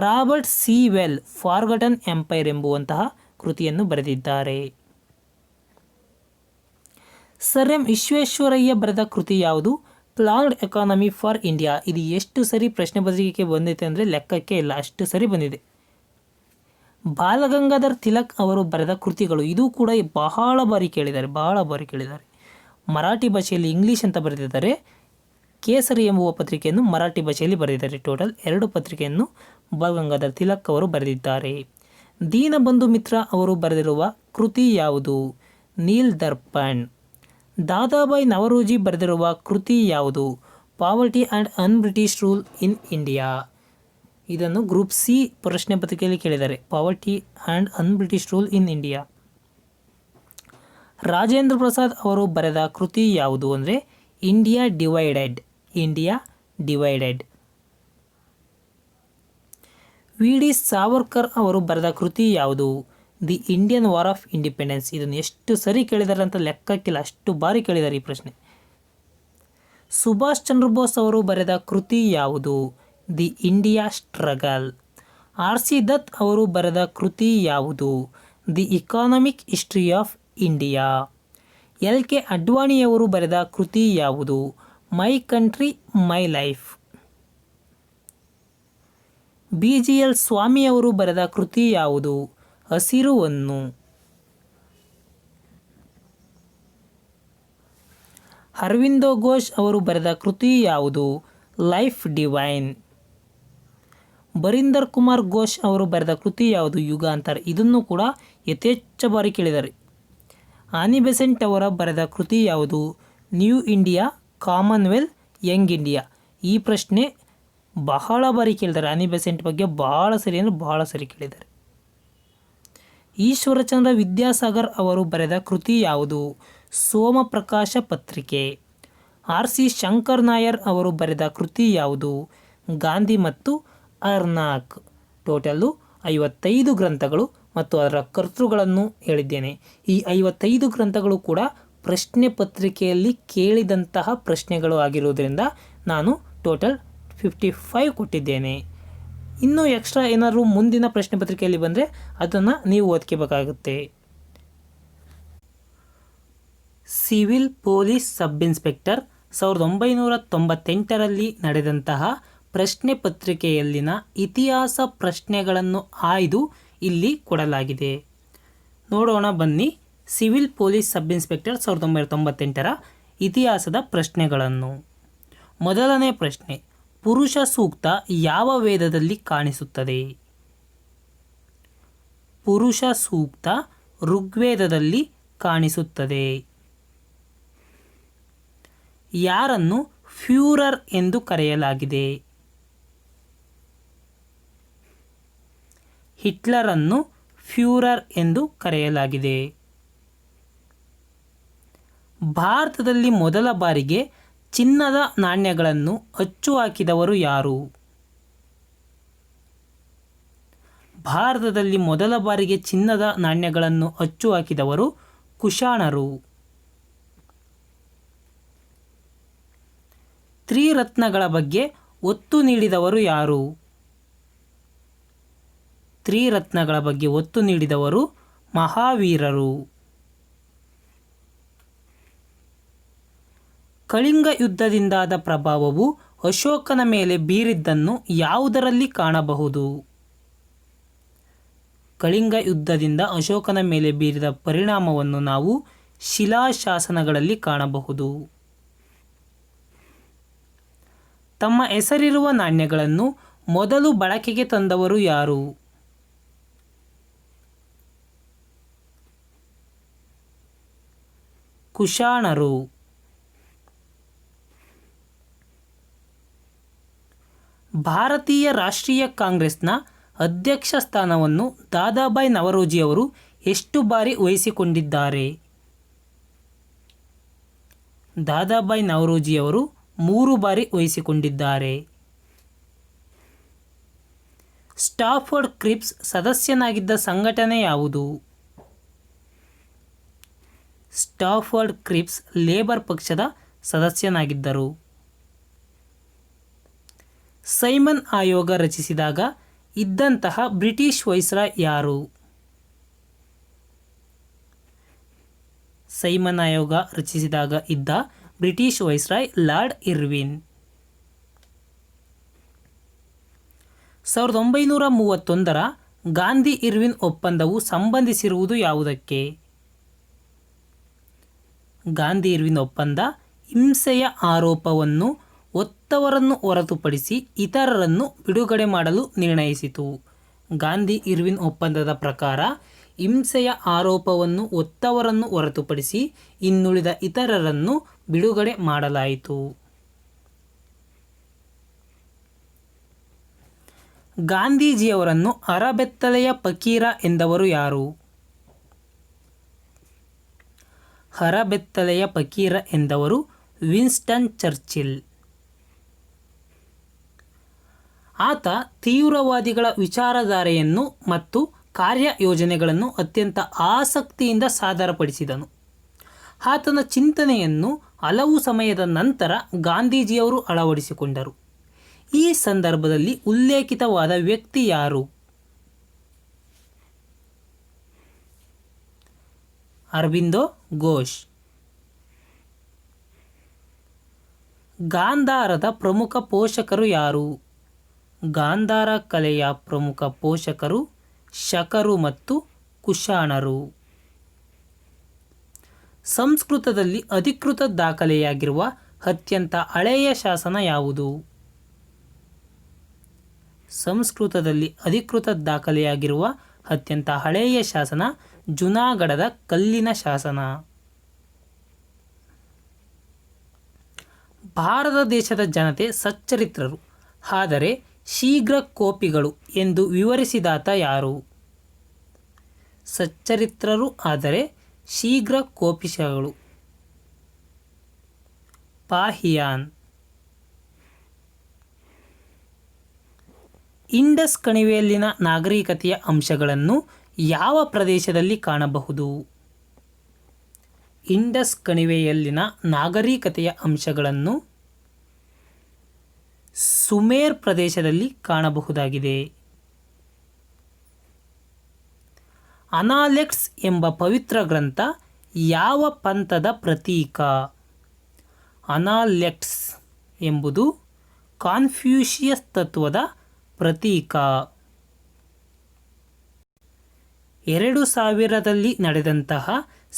Robert Sewell forgotten empire ಎಂಬುವಂತಹ ಕೃತಿಯನ್ನು ಬರೆದಿದ್ದಾರೆ. ಸರ್ ಎಂ ವಿಶ್ವೇಶ್ವರಯ್ಯ ಬರೆದ ಕೃತಿ ಯಾವುದು? Planned economy for India. ಇದು ಎಷ್ಟು ಸರಿ ಪ್ರಶ್ನೆ ಪತ್ರಿಕೆಗೆ ಬಂದಿದೆ ಅಂದರೆ ಲೆಕ್ಕಕ್ಕೆ ಇಲ್ಲ, ಅಷ್ಟು ಸರಿ ಬಂದಿದೆ. ಬಾಲಗಂಗಾಧರ್ ತಿಲಕ್ ಅವರು ಬರೆದ ಕೃತಿಗಳು. ಇದು ಕೂಡ ಬಹಳ ಬಾರಿ ಕೇಳಿದ್ದಾರೆ. ಮರಾಠಿ ಭಾಷೆಯಲ್ಲಿ ಇಂಗ್ಲೀಷ್ ಅಂತ ಬರೆದಿದ್ದಾರೆ. ಕೇಸರಿ ಎಂಬುವ ಪತ್ರಿಕೆಯನ್ನು ಮರಾಠಿ ಭಾಷೆಯಲ್ಲಿ ಬರೆದಿದ್ದಾರೆ. ಟೋಟಲ್ 2 ಪತ್ರಿಕೆಯನ್ನು ಬಾಲಗಂಗಾಧರ್ ತಿಲಕ್ ಅವರು ಬರೆದಿದ್ದಾರೆ. ದೀನಬಂಧು ಮಿತ್ರ ಅವರು ಬರೆದಿರುವ ಕೃತಿ ಯಾವುದು? ನೀಲ್ ದರ್ಪಣ್. ದಾದಾಬಾಯಿ ನವರೋಜಿ ಬರೆದಿರುವ ಕೃತಿ ಯಾವುದು? Poverty and un-British rule in India. ಇದನ್ನು ಗ್ರೂಪ್ ಸಿ ಪ್ರಶ್ನೆ ಪತ್ರಿಕೆಯಲ್ಲಿ ಕೇಳಿದ್ದಾರೆ. Poverty and un-British rule in India. Rajendra Prasad ಅವರು ಬರೆದ ಕೃತಿ ಯಾವುದು ಅಂದರೆ India divided. V D Savarkar ಅವರು ಬರೆದ ಕೃತಿ ಯಾವುದು? The Indian war of independence. ಇದನ್ನು ಎಷ್ಟು ಸರಿ ಕೇಳಿದ್ದಾರೆ ಅಂತ ಲೆಕ್ಕಕ್ಕಿಲ್ಲ, ಅಷ್ಟು ಬಾರಿ ಕೇಳಿದ್ದಾರೆ ಈ ಪ್ರಶ್ನೆ. ಸುಭಾಷ್ ಚಂದ್ರ ಬೋಸ್ ಅವರು ಬರೆದ ಕೃತಿ ಯಾವುದು? The India struggle. R C Dutt ಅವರು ಬರೆದ ಕೃತಿ ಯಾವುದು? The economic history of India. L K ಅಡ್ವಾಣಿಯವರು ಬರೆದ ಕೃತಿ ಯಾವುದು? My country my life. BGL ಸ್ವಾಮಿಯವರು ಬರೆದ ಕೃತಿ ಯಾವುದು? ಹಸಿರು ಹೊನ್ನು. ಅರವಿಂದೋ ಘೋಷ್ ಅವರು ಬರೆದ ಕೃತಿ ಯಾವುದು? Life divine. ಬರೀಂದರ್ ಕುಮಾರ್ ಘೋಷ್ ಅವರು ಬರೆದ ಕೃತಿ ಯಾವುದು? ಯುಗಾಂತರ. ಇದನ್ನು ಕೂಡ ಯಥೇಚ್ಛ ಬಾರಿ ಕೇಳಿದ್ದಾರೆ. ಆನಿ ಬೆಸೆಂಟ್ ಅವರ ಬರೆದ ಕೃತಿ ಯಾವುದು? New India, Commonwealth, Young India. ಈ ಪ್ರಶ್ನೆ ಬಹಳ ಬಾರಿ ಕೇಳಿದ್ದಾರೆ. ಆನಿ ಬೆಸೆಂಟ್ ಬಗ್ಗೆ ಬಹಳ ಸರಿ ಕೇಳಿದ್ದಾರೆ. ಈಶ್ವರಚಂದ್ರ ವಿದ್ಯಾಸಾಗರ್ ಅವರು ಬರೆದ ಕೃತಿ ಯಾವುದು? ಸೋಮಪ್ರಕಾಶ ಪತ್ರಿಕೆ. ಆರ್ ಸಿ ಶಂಕರ್ ನಾಯರ್ ಅವರು ಬರೆದ ಕೃತಿ ಯಾವುದು? ಗಾಂಧಿ ಮತ್ತು ಅರ್ನಾಕ್. ಟೋಟಲ್ಲು 55 ಗ್ರಂಥಗಳು ಮತ್ತು ಅದರ ಕರ್ತೃಗಳನ್ನು ಹೇಳಿದ್ದೇನೆ. ಈ 55 ಗ್ರಂಥಗಳು ಕೂಡ ಪ್ರಶ್ನೆ ಪತ್ರಿಕೆಯಲ್ಲಿ ಕೇಳಿದಂತಹ ಪ್ರಶ್ನೆಗಳು ಆಗಿರುವುದರಿಂದ ನಾನು ಟೋಟಲ್ 55 ಕೊಟ್ಟಿದ್ದೇನೆ. ಇನ್ನೂ ಎಕ್ಸ್ಟ್ರಾ ಏನಾದರೂ ಮುಂದಿನ ಪ್ರಶ್ನೆ ಪತ್ರಿಕೆಯಲ್ಲಿ ಬಂದರೆ ಅದನ್ನು ನೀವು ಓದ್ಕೋಬೇಕಾಗುತ್ತೆ. ಸಿವಿಲ್ ಪೊಲೀಸ್ ಸಬ್ ಇನ್ಸ್ಪೆಕ್ಟರ್ 1998ರಲ್ಲಿ ನಡೆದಂತಹ ಪ್ರಶ್ನೆ ಪತ್ರಿಕೆಯಲ್ಲಿನ ಇತಿಹಾಸ ಪ್ರಶ್ನೆಗಳನ್ನು ಆಯ್ದು ಇಲ್ಲಿ ಕೊಡಲಾಗಿದೆ. ನೋಡೋಣ ಬನ್ನಿ. ಸಿವಿಲ್ ಪೊಲೀಸ್ ಸಬ್ ಇನ್ಸ್ಪೆಕ್ಟರ್ 1998ರ ಇತಿಹಾಸದ ಪ್ರಶ್ನೆಗಳನ್ನು. ಮೊದಲನೇ ಪ್ರಶ್ನೆ, ಪುರುಷ ಸೂಕ್ತ ಯಾವ ವೇದದಲ್ಲಿ ಕಾಣಿಸುತ್ತದೆ? ಪುರುಷ ಸೂಕ್ತ ಋಗ್ವೇದದಲ್ಲಿ ಕಾಣಿಸುತ್ತದೆ. ಯಾರನ್ನು ಫ್ಯೂರರ್ ಎಂದು ಕರೆಯಲಾಗಿದೆ? ಹಿಟ್ಲರನ್ನು ಫ್ಯೂರರ್ ಎಂದು ಕರೆಯಲಾಗಿದೆ. ಭಾರತದಲ್ಲಿ ಮೊದಲ ಬಾರಿಗೆ ಚಿನ್ನದ ನಾಣ್ಯಗಳನ್ನು ಅಚ್ಚು ಹಾಕಿದವರು ಯಾರು? ಭಾರತದಲ್ಲಿ ಮೊದಲ ಬಾರಿಗೆ ಚಿನ್ನದ ನಾಣ್ಯಗಳನ್ನು ಅಚ್ಚು ಹಾಕಿದವರು ಕುಶಾಣರು. ತ್ರಿರತ್ನಗಳ ಬಗ್ಗೆ ಒತ್ತು ನೀಡಿದವರು ಯಾರು? ತ್ರಿರತ್ನಗಳ ಬಗ್ಗೆ ಒತ್ತು ನೀಡಿದವರು ಮಹಾವೀರರು. ಕಳಿಂಗ ಯುದ್ಧದಿಂದಾದ ಪ್ರಭಾವವು ಅಶೋಕನ ಮೇಲೆ ಬೀರಿದ್ದನ್ನು ಯಾವುದರಲ್ಲಿ ಕಾಣಬಹುದು? ಕಳಿಂಗ ಯುದ್ಧದಿಂದ ಅಶೋಕನ ಮೇಲೆ ಬೀರಿದ ಪರಿಣಾಮವನ್ನು ನಾವು ಶಿಲಾಶಾಸನಗಳಲ್ಲಿ ಕಾಣಬಹುದು. ತಮ್ಮ ಹೆಸರಿರುವ ನಾಣ್ಯಗಳನ್ನು ಮೊದಲು ಬಳಕೆಗೆ ತಂದವರು ಯಾರು? ಕುಶಾಣರು. ಭಾರತೀಯ ರಾಷ್ಟ್ರೀಯ ಕಾಂಗ್ರೆಸ್ನ ಅಧ್ಯಕ್ಷ ಸ್ಥಾನವನ್ನು ದಾದಾಬಾಯಿ ನವರೋಜಿ ಅವರು ಎಷ್ಟು ಬಾರಿ ವಹಿಸಿಕೊಂಡಿದ್ದಾರೆ? ದಾದಾಬಾಯಿ ನವರೋಜಿಯವರು 3 ಬಾರಿ ವಹಿಸಿಕೊಂಡಿದ್ದಾರೆ. ಸ್ಟಾಫರ್ಡ್ ಕ್ರಿಪ್ಸ್ ಸದಸ್ಯನಾಗಿದ್ದ ಸಂಘಟನೆ ಯಾವುದು? ಸ್ಟಾಫರ್ಡ್ ಕ್ರಿಪ್ಸ್ ಲೇಬರ್ ಪಕ್ಷದ ಸದಸ್ಯನಾಗಿದ್ದರು. ಸೈಮನ್ ಆಯೋಗ ರಚಿಸಿದಾಗ ಇದ್ದಂತಹ ಬ್ರಿಟಿಷ್ ವೈಸ್ರಾಯ್ ಯಾರು? ಸೈಮನ್ ಆಯೋಗ ರಚಿಸಿದಾಗ ಇದ್ದ ಬ್ರಿಟಿಷ್ ವೈಸ್ರಾಯ್ ಲಾರ್ಡ್ ಇರ್ವಿನ್. 1931ರ ಗಾಂಧಿ ಇರ್ವಿನ್ ಒಪ್ಪಂದವು ಸಂಬಂಧಿಸಿರುವುದು ಯಾವುದಕ್ಕೆ? ಗಾಂಧಿ ಇರ್ವಿನ್ ಒಪ್ಪಂದ ಹಿಂಸೆಯ ಆರೋಪವನ್ನು ಹೊತ್ತವರನ್ನು ಹೊರತುಪಡಿಸಿ ಇತರರನ್ನು ಬಿಡುಗಡೆ ಮಾಡಲು ನಿರ್ಣಯಿಸಿತು. ಗಾಂಧಿ ಇರ್ವಿನ್ ಒಪ್ಪಂದದ ಪ್ರಕಾರ ಹಿಂಸೆಯ ಆರೋಪವನ್ನು ಹೊತ್ತವರನ್ನು ಹೊರತುಪಡಿಸಿ ಇನ್ನುಳಿದ ಇತರರನ್ನು ಬಿಡುಗಡೆ ಮಾಡಲಾಯಿತು. ಗಾಂಧೀಜಿಯವರನ್ನು ಅರಬೆತ್ತಲೆಯ ಫಕೀರ ಎಂದವರು ಯಾರು? ಅರಬೆತ್ತಲೆಯ ಫಕೀರ ಎಂದವರು ವಿನ್ಸ್ಟನ್ ಚರ್ಚಿಲ್. ಆತ ತೀವ್ರವಾದಿಗಳ ವಿಚಾರಧಾರೆಯನ್ನು ಮತ್ತು ಕಾರ್ಯಯೋಜನೆಗಳನ್ನು ಅತ್ಯಂತ ಆಸಕ್ತಿಯಿಂದ ಸಾದರಪಡಿಸಿದನು. ಆತನ ಚಿಂತನೆಯನ್ನು ಹಲವು ಸಮಯದ ನಂತರ ಗಾಂಧೀಜಿಯವರು ಅಳವಡಿಸಿಕೊಂಡರು. ಈ ಸಂದರ್ಭದಲ್ಲಿ ಉಲ್ಲೇಖಿತವಾದ ವ್ಯಕ್ತಿ ಯಾರು? ಅರಬಿಂದೋ ಘೋಷ್. ಗಾಂಧಾರದ ಪ್ರಮುಖ ಪೋಷಕರು ಯಾರು? ಗಾಂಧಾರ ಕಲೆಯ ಪ್ರಮುಖ ಪೋಷಕರು ಶಕರು ಮತ್ತು ಕುಶಾಣರು. ಸಂಸ್ಕೃತದಲ್ಲಿ ಅಧಿಕೃತ ದಾಖಲೆಯಾಗಿರುವ ಅತ್ಯಂತ ಹಳೆಯ ಶಾಸನ ಯಾವುದು? ಸಂಸ್ಕೃತದಲ್ಲಿ ಅಧಿಕೃತ ದಾಖಲೆಯಾಗಿರುವ ಅತ್ಯಂತ ಹಳೆಯ ಶಾಸನ ಜುನಾಗಢದ ಕಲ್ಲಿನ ಶಾಸನ. ಭಾರತ ದೇಶದ ಜನತೆ ಸಚ್ಚರಿತ್ರರು, ಆದರೆ ಶೀಘ್ರ ಕೋಪಿಗಳು ಎಂದು ವಿವರಿಸಿದಾತ ಯಾರು? ಸಚ್ಚರಿತ್ರರು ಆದರೆ ಶೀಘ್ರ ಕೋಪಿಗಳು. ಪಾಹಿಯಾನ್. ಇಂಡಸ್ ಕಣಿವೆಯಲ್ಲಿನ ನಾಗರಿಕತೆಯ ಅಂಶಗಳನ್ನು ಯಾವ ಪ್ರದೇಶದಲ್ಲಿ ಕಾಣಬಹುದು? ಇಂಡಸ್ ಕಣಿವೆಯಲ್ಲಿನ ನಾಗರಿಕತೆಯ ಅಂಶಗಳನ್ನು ಸುಮೇರ್ ಪ್ರದೇಶದಲ್ಲಿ ಕಾಣಬಹುದಾಗಿದೆ. ಅನಾಲೆಕ್ಸ್ ಎಂಬ ಪವಿತ್ರ ಗ್ರಂಥ ಯಾವ ಪಂಥದ ಪ್ರತೀಕ? ಅನಾಲೆಕ್ಸ್ ಎಂಬುದು ಕಾನ್ಫ್ಯೂಷಿಯಸ್ ತತ್ವದ ಪ್ರತೀಕ. 2000ರಲ್ಲಿ ನಡೆದಂತಹ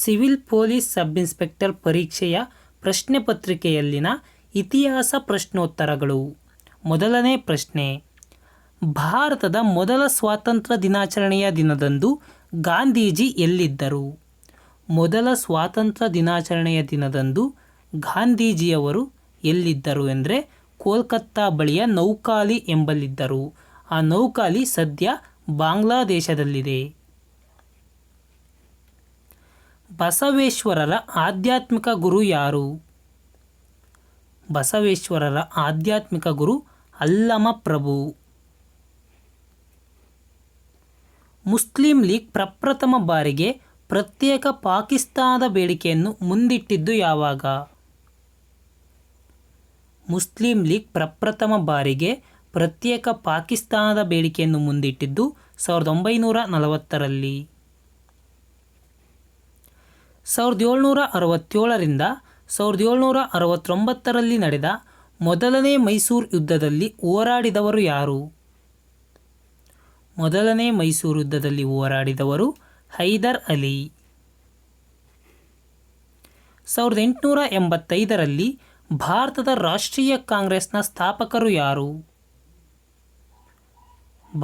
ಸಿವಿಲ್ ಪೊಲೀಸ್ ಸಬ್ ಇನ್ಸ್ಪೆಕ್ಟರ್ ಪರೀಕ್ಷೆಯ ಪ್ರಶ್ನೆ ಪತ್ರಿಕೆಯಲ್ಲಿನ ಇತಿಹಾಸ ಪ್ರಶ್ನೋತ್ತರಗಳು. ಮೊದಲನೇ ಪ್ರಶ್ನೆ, ಭಾರತದ ಮೊದಲ ಸ್ವಾತಂತ್ರ್ಯ ದಿನಾಚರಣೆಯ ದಿನದಂದು ಗಾಂಧೀಜಿ ಎಲ್ಲಿದ್ದರು? ಮೊದಲ ಸ್ವಾತಂತ್ರ್ಯ ದಿನಾಚರಣೆಯ ದಿನದಂದು ಗಾಂಧೀಜಿಯವರು ಎಲ್ಲಿದ್ದರು ಎಂದರೆ ಕೋಲ್ಕತ್ತಾ ಬಳಿಯ ನೌಖಾಲಿ ಎಂಬಲ್ಲಿದ್ದರು. ಆ ನೌಖಾಲಿ ಸದ್ಯ ಬಾಂಗ್ಲಾದೇಶದಲ್ಲಿದೆ. ಬಸವೇಶ್ವರರ ಆಧ್ಯಾತ್ಮಿಕ ಗುರು ಯಾರು? ಬಸವೇಶ್ವರರ ಆಧ್ಯಾತ್ಮಿಕ ಗುರು ಅಲ್ಲಮ ಪ್ರಭು. ಮುಸ್ಲಿಂ ಲೀಗ್ ಪ್ರಪ್ರಥಮ ಬಾರಿಗೆ ಪ್ರತ್ಯೇಕ ಪಾಕಿಸ್ತಾನದ ಬೇಡಿಕೆಯನ್ನು ಮುಂದಿಟ್ಟಿದ್ದು ಯಾವಾಗ? ಮುಸ್ಲಿಂ ಲೀಗ್ ಪ್ರಪ್ರಥಮ ಬಾರಿಗೆ ಪ್ರತ್ಯೇಕ ಪಾಕಿಸ್ತಾನದ ಬೇಡಿಕೆಯನ್ನು ಮುಂದಿಟ್ಟಿದ್ದು 1940ರಲ್ಲಿ. 1767ರಿಂದ 1769ರಲ್ಲಿ ನಡೆದ ಮೊದಲನೇ ಮೈಸೂರು ಯುದ್ಧದಲ್ಲಿ ಹೋರಾಡಿದವರು ಯಾರು? ಮೊದಲನೇ ಮೈಸೂರು ಯುದ್ಧದಲ್ಲಿ ಹೋರಾಡಿದವರು ಹೈದರ್ ಅಲಿ. 1885ರಲ್ಲಿ ಭಾರತದ ರಾಷ್ಟ್ರೀಯ ಕಾಂಗ್ರೆಸ್ನ ಸ್ಥಾಪಕರು ಯಾರು?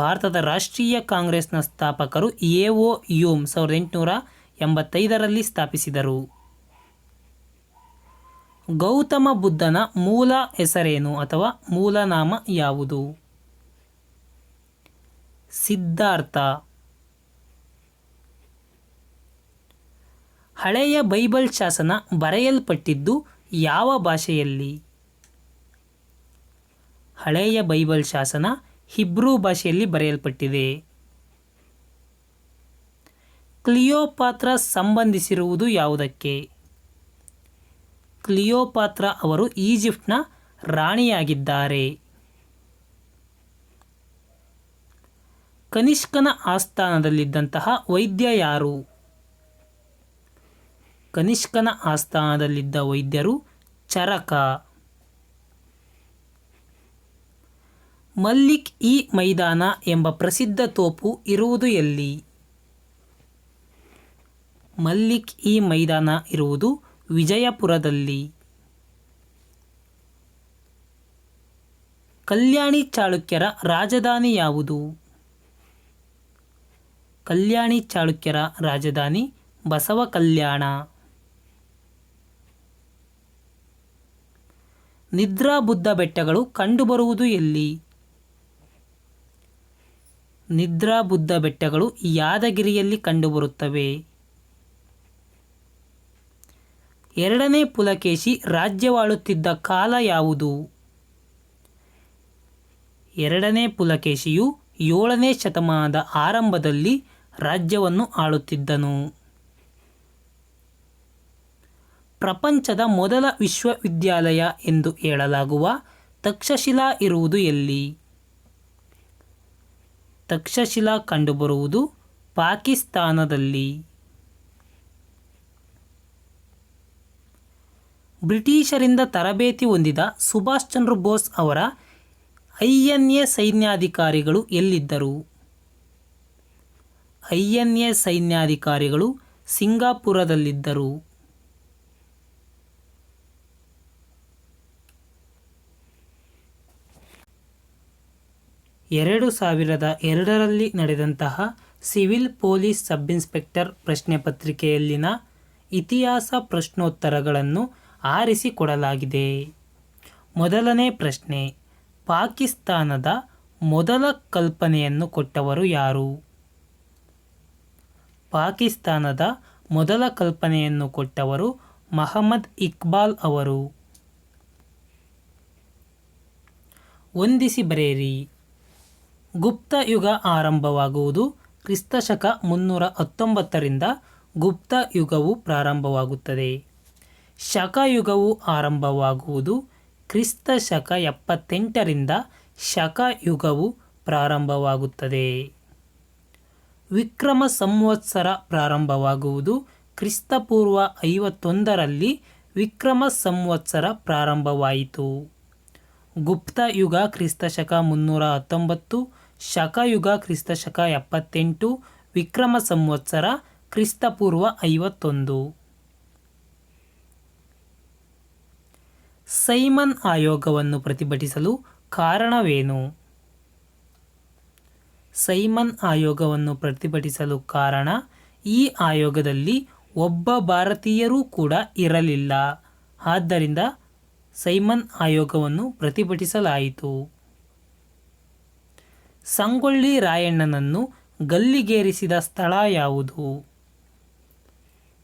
ಭಾರತದ ರಾಷ್ಟ್ರೀಯ ಕಾಂಗ್ರೆಸ್ನ ಸ್ಥಾಪಕರು ಎ.ಒ. ಹ್ಯೂಮ್ 1885ರಲ್ಲಿ ಸ್ಥಾಪಿಸಿದರು. ಗೌತಮ ಬುದ್ಧನ ಮೂಲ ಹೆಸರೇನು ಅಥವಾ ಮೂಲನಾಮ ಯಾವುದು? ಸಿದ್ಧಾರ್ಥ. ಹಳೆಯ ಬೈಬಲ್ ಶಾಸನ ಬರೆಯಲ್ಪಟ್ಟಿದ್ದು ಯಾವ ಭಾಷೆಯಲ್ಲಿ? ಹಳೆಯ ಬೈಬಲ್ ಶಾಸನ ಹಿಬ್ರೂ ಭಾಷೆಯಲ್ಲಿ ಬರೆಯಲ್ಪಟ್ಟಿದೆ. ಕ್ಲಿಯೋಪಾತ್ರ ಸಂಬಂಧಿಸಿರುವುದು ಯಾವುದಕ್ಕೆ? ಕ್ಲಿಯೋಪಾತ್ರ ಅವರು ಈಜಿಪ್ಟ್ನ ರಾಣಿಯಾಗಿದ್ದಾರೆ. ಕನಿಷ್ಕನ ಆಸ್ಥಾನದಲ್ಲಿದ್ದಂತಹ ವೈದ್ಯ ಯಾರು? ಕನಿಷ್ಕನ ಆಸ್ಥಾನದಲ್ಲಿದ್ದ ವೈದ್ಯರು ಚರಕ. ಮಲ್ಲಿಕ್ ಇ ಮೈದಾನ ಎಂಬ ಪ್ರಸಿದ್ಧ ತೋಪು ಇರುವುದು ಎಲ್ಲಿ? ಮಲ್ಲಿಕ್ ಇ ಮೈದಾನ ಇರುವುದು ವಿಜಯಪುರದಲ್ಲಿ. ಕಲ್ಯಾಣಿ ಚಾಳುಕ್ಯರ ರಾಜಧಾನಿ ಯಾವುದು? ಕಲ್ಯಾಣಿ ಚಾಳುಕ್ಯರ ರಾಜಧಾನಿ ಬಸವ ಕಲ್ಯಾಣ. ನಿದ್ರಾಬುದ್ಧ ಬೆಟ್ಟಗಳು ಕಂಡುಬರುವುದು ಎಲ್ಲಿ? ನಿದ್ರಾಬುದ್ಧ ಬೆಟ್ಟಗಳು ಯಾದಗಿರಿಯಲ್ಲಿ ಕಂಡುಬರುತ್ತವೆ. ಎರಡನೇ ಪುಲಕೇಶಿ ರಾಜ್ಯವಾಳುತ್ತಿದ್ದ ಕಾಲ ಯಾವುದು? ಎರಡನೇ ಪುಲಕೇಶಿಯು 7ನೇ ಶತಮಾನದ ಆರಂಭದಲ್ಲಿ ರಾಜ್ಯವನ್ನು ಆಳುತ್ತಿದ್ದನು. ಪ್ರಪಂಚದ ಮೊದಲ ವಿಶ್ವವಿದ್ಯಾಲಯ ಎಂದು ಹೇಳಲಾಗುವ ತಕ್ಷಶಿಲಾ ಇರುವುದು ಎಲ್ಲಿ? ತಕ್ಷಶಿಲಾ ಕಂಡುಬರುವುದು ಪಾಕಿಸ್ತಾನದಲ್ಲಿ. ಬ್ರಿಟಿಷರಿಂದ ತರಬೇತಿ ಹೊಂದಿದ ಸುಭಾಷ್ ಚಂದ್ರ ಬೋಸ್ ಅವರ INA ಸೈನ್ಯಾಧಿಕಾರಿಗಳು ಎಲ್ಲಿದ್ದರು? INA ಸೈನ್ಯಾಧಿಕಾರಿಗಳು ಸಿಂಗಾಪುರದಲ್ಲಿದ್ದರು. 2002ರಲ್ಲಿ ನಡೆದಂತಹ ಸಿವಿಲ್ ಪೊಲೀಸ್ ಸಬ್ ಇನ್ಸ್ಪೆಕ್ಟರ್ ಪ್ರಶ್ನೆ ಪತ್ರಿಕೆಯಲ್ಲಿನ ಇತಿಹಾಸ ಪ್ರಶ್ನೋತ್ತರಗಳನ್ನು ಆರಿಸಿಕೊಡಲಾಗಿದೆ. ಮೊದಲನೇ ಪ್ರಶ್ನೆ, ಪಾಕಿಸ್ತಾನದ ಮೊದಲ ಕಲ್ಪನೆಯನ್ನು ಕೊಟ್ಟವರು ಯಾರು? ಪಾಕಿಸ್ತಾನದ ಮೊದಲ ಕಲ್ಪನೆಯನ್ನು ಕೊಟ್ಟವರು ಮಹಮ್ಮದ್ ಇಕ್ಬಾಲ್ ಅವರು. ಹೊಂದಿಸಿ ಬರೆಯಿರಿ. ಗುಪ್ತ ಯುಗ ಆರಂಭವಾಗುವುದು ಕ್ರಿಸ್ತಶಕ 319ರಿಂದ ಗುಪ್ತ ಯುಗವು ಪ್ರಾರಂಭವಾಗುತ್ತದೆ. ಶಕಯುಗವು ಆರಂಭವಾಗುವುದು ಕ್ರಿಸ್ತಶಕ 78ರಿಂದ ಶಕಯುಗವು ಪ್ರಾರಂಭವಾಗುತ್ತದೆ. ವಿಕ್ರಮ ಸಂವತ್ಸರ ಪ್ರಾರಂಭವಾಗುವುದು ಕ್ರಿಸ್ತಪೂರ್ವ 51ರಲ್ಲಿ ವಿಕ್ರಮ ಸಂವತ್ಸರ ಪ್ರಾರಂಭವಾಯಿತು. ಗುಪ್ತ ಯುಗ ಕ್ರಿಸ್ತಶಕ 319, ಶಕಯುಗ ಕ್ರಿಸ್ತಶಕ 78, ವಿಕ್ರಮ ಸಂವತ್ಸರ ಕ್ರಿಸ್ತಪೂರ್ವ 51. ಸೈಮನ್ ಆಯೋಗವನ್ನು ಪ್ರತಿಭಟಿಸಲು ಕಾರಣವೇನು? ಸೈಮನ್ ಆಯೋಗವನ್ನು ಪ್ರತಿಭಟಿಸಲು ಕಾರಣ, ಈ ಆಯೋಗದಲ್ಲಿ ಒಬ್ಬ ಭಾರತೀಯರೂ ಕೂಡ ಇರಲಿಲ್ಲ. ಆದ್ದರಿಂದ ಸೈಮನ್ ಆಯೋಗವನ್ನು ಪ್ರತಿಭಟಿಸಲಾಯಿತು. ಸಂಗೊಳ್ಳಿ ರಾಯಣ್ಣನನ್ನು ಗಲ್ಲಿಗೇರಿಸಿದ ಸ್ಥಳ ಯಾವುದು?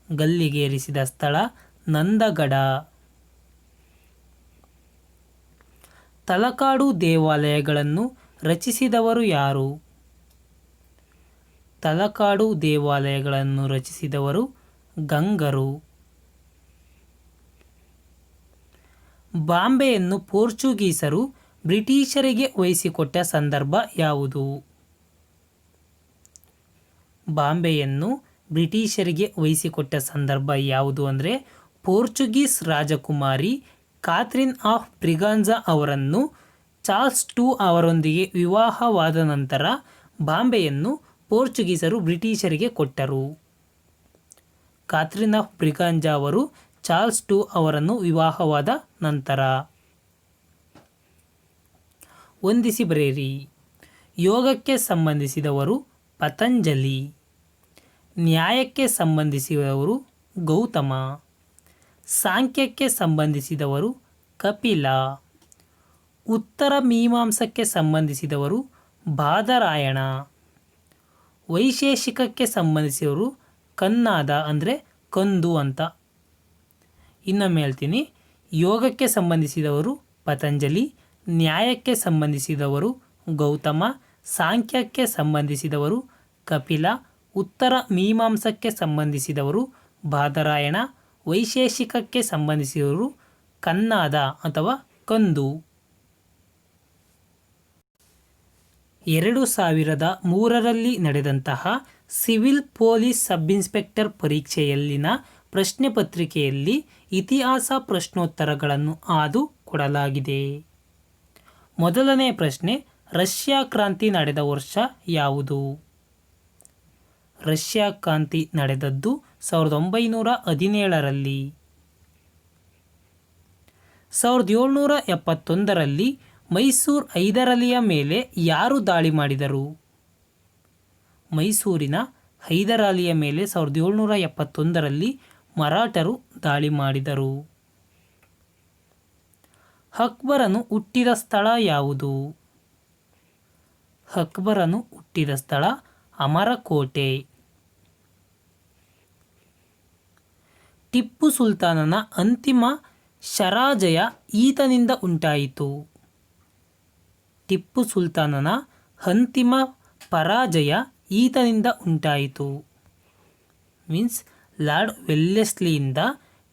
ಗಲ್ಲಿಗೇರಿಸಿದ ಸ್ಥಳ ನಂದಗಡ. ತಲಕಾಡು ದೇವಾಲಯಗಳನ್ನು ರಚಿಸಿದವರು ಯಾರು? ತಲಕಾಡು ದೇವಾಲಯಗಳನ್ನು ರಚಿಸಿದವರು ಗಂಗರು. ಬಾಂಬೆಯನ್ನು ಪೋರ್ಚುಗೀಸರು ಬ್ರಿಟಿಷರಿಗೆ ವಹಿಸಿಕೊಟ್ಟ ಸಂದರ್ಭ ಯಾವುದು? ಬಾಂಬೆಯನ್ನು ಬ್ರಿಟಿಷರಿಗೆ ವಹಿಸಿಕೊಟ್ಟ ಸಂದರ್ಭ ಯಾವುದು ಅಂದರೆ ಪೋರ್ಚುಗೀಸ್ ರಾಜಕುಮಾರಿ ಕಾಥ್ರಿನ್ ಆಫ್ ಬ್ರಿಗಾನ್ಜಾ ಅವರನ್ನು ಚಾರ್ಲ್ಸ್ II ಅವರೊಂದಿಗೆ ವಿವಾಹವಾದ ನಂತರ ಬಾಂಬೆಯನ್ನು ಪೋರ್ಚುಗೀಸರು ಬ್ರಿಟಿಷರಿಗೆ ಕೊಟ್ಟರು. ಕಾಥ್ರಿನ್ ಆಫ್ ಬ್ರಿಗಾನ್ಜಾ ಅವರು ಚಾರ್ಲ್ಸ್ II ಅವರನ್ನು ವಿವಾಹವಾದ ನಂತರ. ಹೊಂದಿಸಿ ಬರೆಯಿರಿ. ಯೋಗಕ್ಕೆ ಸಂಬಂಧಿಸಿದವರು ಪತಂಜಲಿ. ನ್ಯಾಯಕ್ಕೆ ಸಂಬಂಧಿಸಿದವರು ಗೌತಮ. ಸಾಂಖ್ಯಕ್ಕೆ ಸಂಬಂಧಿಸಿದವರು ಕಪಿಲ. ಉತ್ತರ ಮೀಮಾಂಸಕ್ಕೆ ಸಂಬಂಧಿಸಿದವರು ಬಾದರಾಯಣ. ವೈಶೇಷಿಕಕ್ಕೆ ಸಂಬಂಧಿಸಿದವರು ಕನ್ನಾದ ಅಂದರೆ ಕಂದು ಅಂತ. ಇನ್ನೊಮ್ಮೆ ಹೇಳ್ತೀನಿ. ಯೋಗಕ್ಕೆ ಸಂಬಂಧಿಸಿದವರು ಪತಂಜಲಿ, ನ್ಯಾಯಕ್ಕೆ ಸಂಬಂಧಿಸಿದವರು ಗೌತಮ, ಸಾಂಖ್ಯಕ್ಕೆ ಸಂಬಂಧಿಸಿದವರು ಕಪಿಲ, ಉತ್ತರ ಮೀಮಾಂಸಕ್ಕೆ ಸಂಬಂಧಿಸಿದವರು ಬಾದರಾಯಣ, ವೈಶೇಷಿಕಕ್ಕೆ ಸಂಬಂಧಿಸಿದವರು ಕನ್ನಾದ ಅಥವಾ ಕಂದು. 2003ರಲ್ಲಿ ನಡೆದಂತಹ ಸಿವಿಲ್ ಪೊಲೀಸ್ ಸಬ್ ಇನ್ಸ್ಪೆಕ್ಟರ್ ಪರೀಕ್ಷೆಯಲ್ಲಿನ ಪ್ರಶ್ನೆ ಪತ್ರಿಕೆಯಲ್ಲಿ ಇತಿಹಾಸ ಪ್ರಶ್ನೋತ್ತರಗಳನ್ನು ಆದು ಕೊಡಲಾಗಿದೆ. ಮೊದಲನೇ ಪ್ರಶ್ನೆ, ರಷ್ಯಾ ಕ್ರಾಂತಿ ನಡೆದ ವರ್ಷ ಯಾವುದು? ರಷ್ಯಾ ಕ್ರಾಂತಿ ನಡೆದದ್ದು 1917ರಲ್ಲಿ. 1771ರಲ್ಲಿ ಮೈಸೂರು ಹೈದರಾಲಿಯ ಮೇಲೆ ಯಾರು ದಾಳಿ ಮಾಡಿದರು? ಮೈಸೂರಿನ ಹೈದರಾಲಿಯ ಮೇಲೆ 1771ರಲ್ಲಿ ಮರಾಠರು ದಾಳಿ ಮಾಡಿದರು. ಅಕ್ಬರನು ಹುಟ್ಟಿದ ಸ್ಥಳ ಯಾವುದು? ಅಕ್ಬರನು ಹುಟ್ಟಿದ ಸ್ಥಳ ಅಮರಕೋಟೆ. ಟಿಪ್ಪು ಸುಲ್ತಾನನ ಅಂತಿಮ ಪರಾಜಯ ಈತನಿಂದ ಉಂಟಾಯಿತು. ಟಿಪ್ಪು ಸುಲ್ತಾನನ ಅಂತಿಮ ಪರಾಜಯ ಈತನಿಂದ ಉಂಟಾಯಿತು. ಮೀನ್ಸ್ ಲಾರ್ಡ್ ವೆಲ್ಲೆಸ್ಲಿಯಿಂದ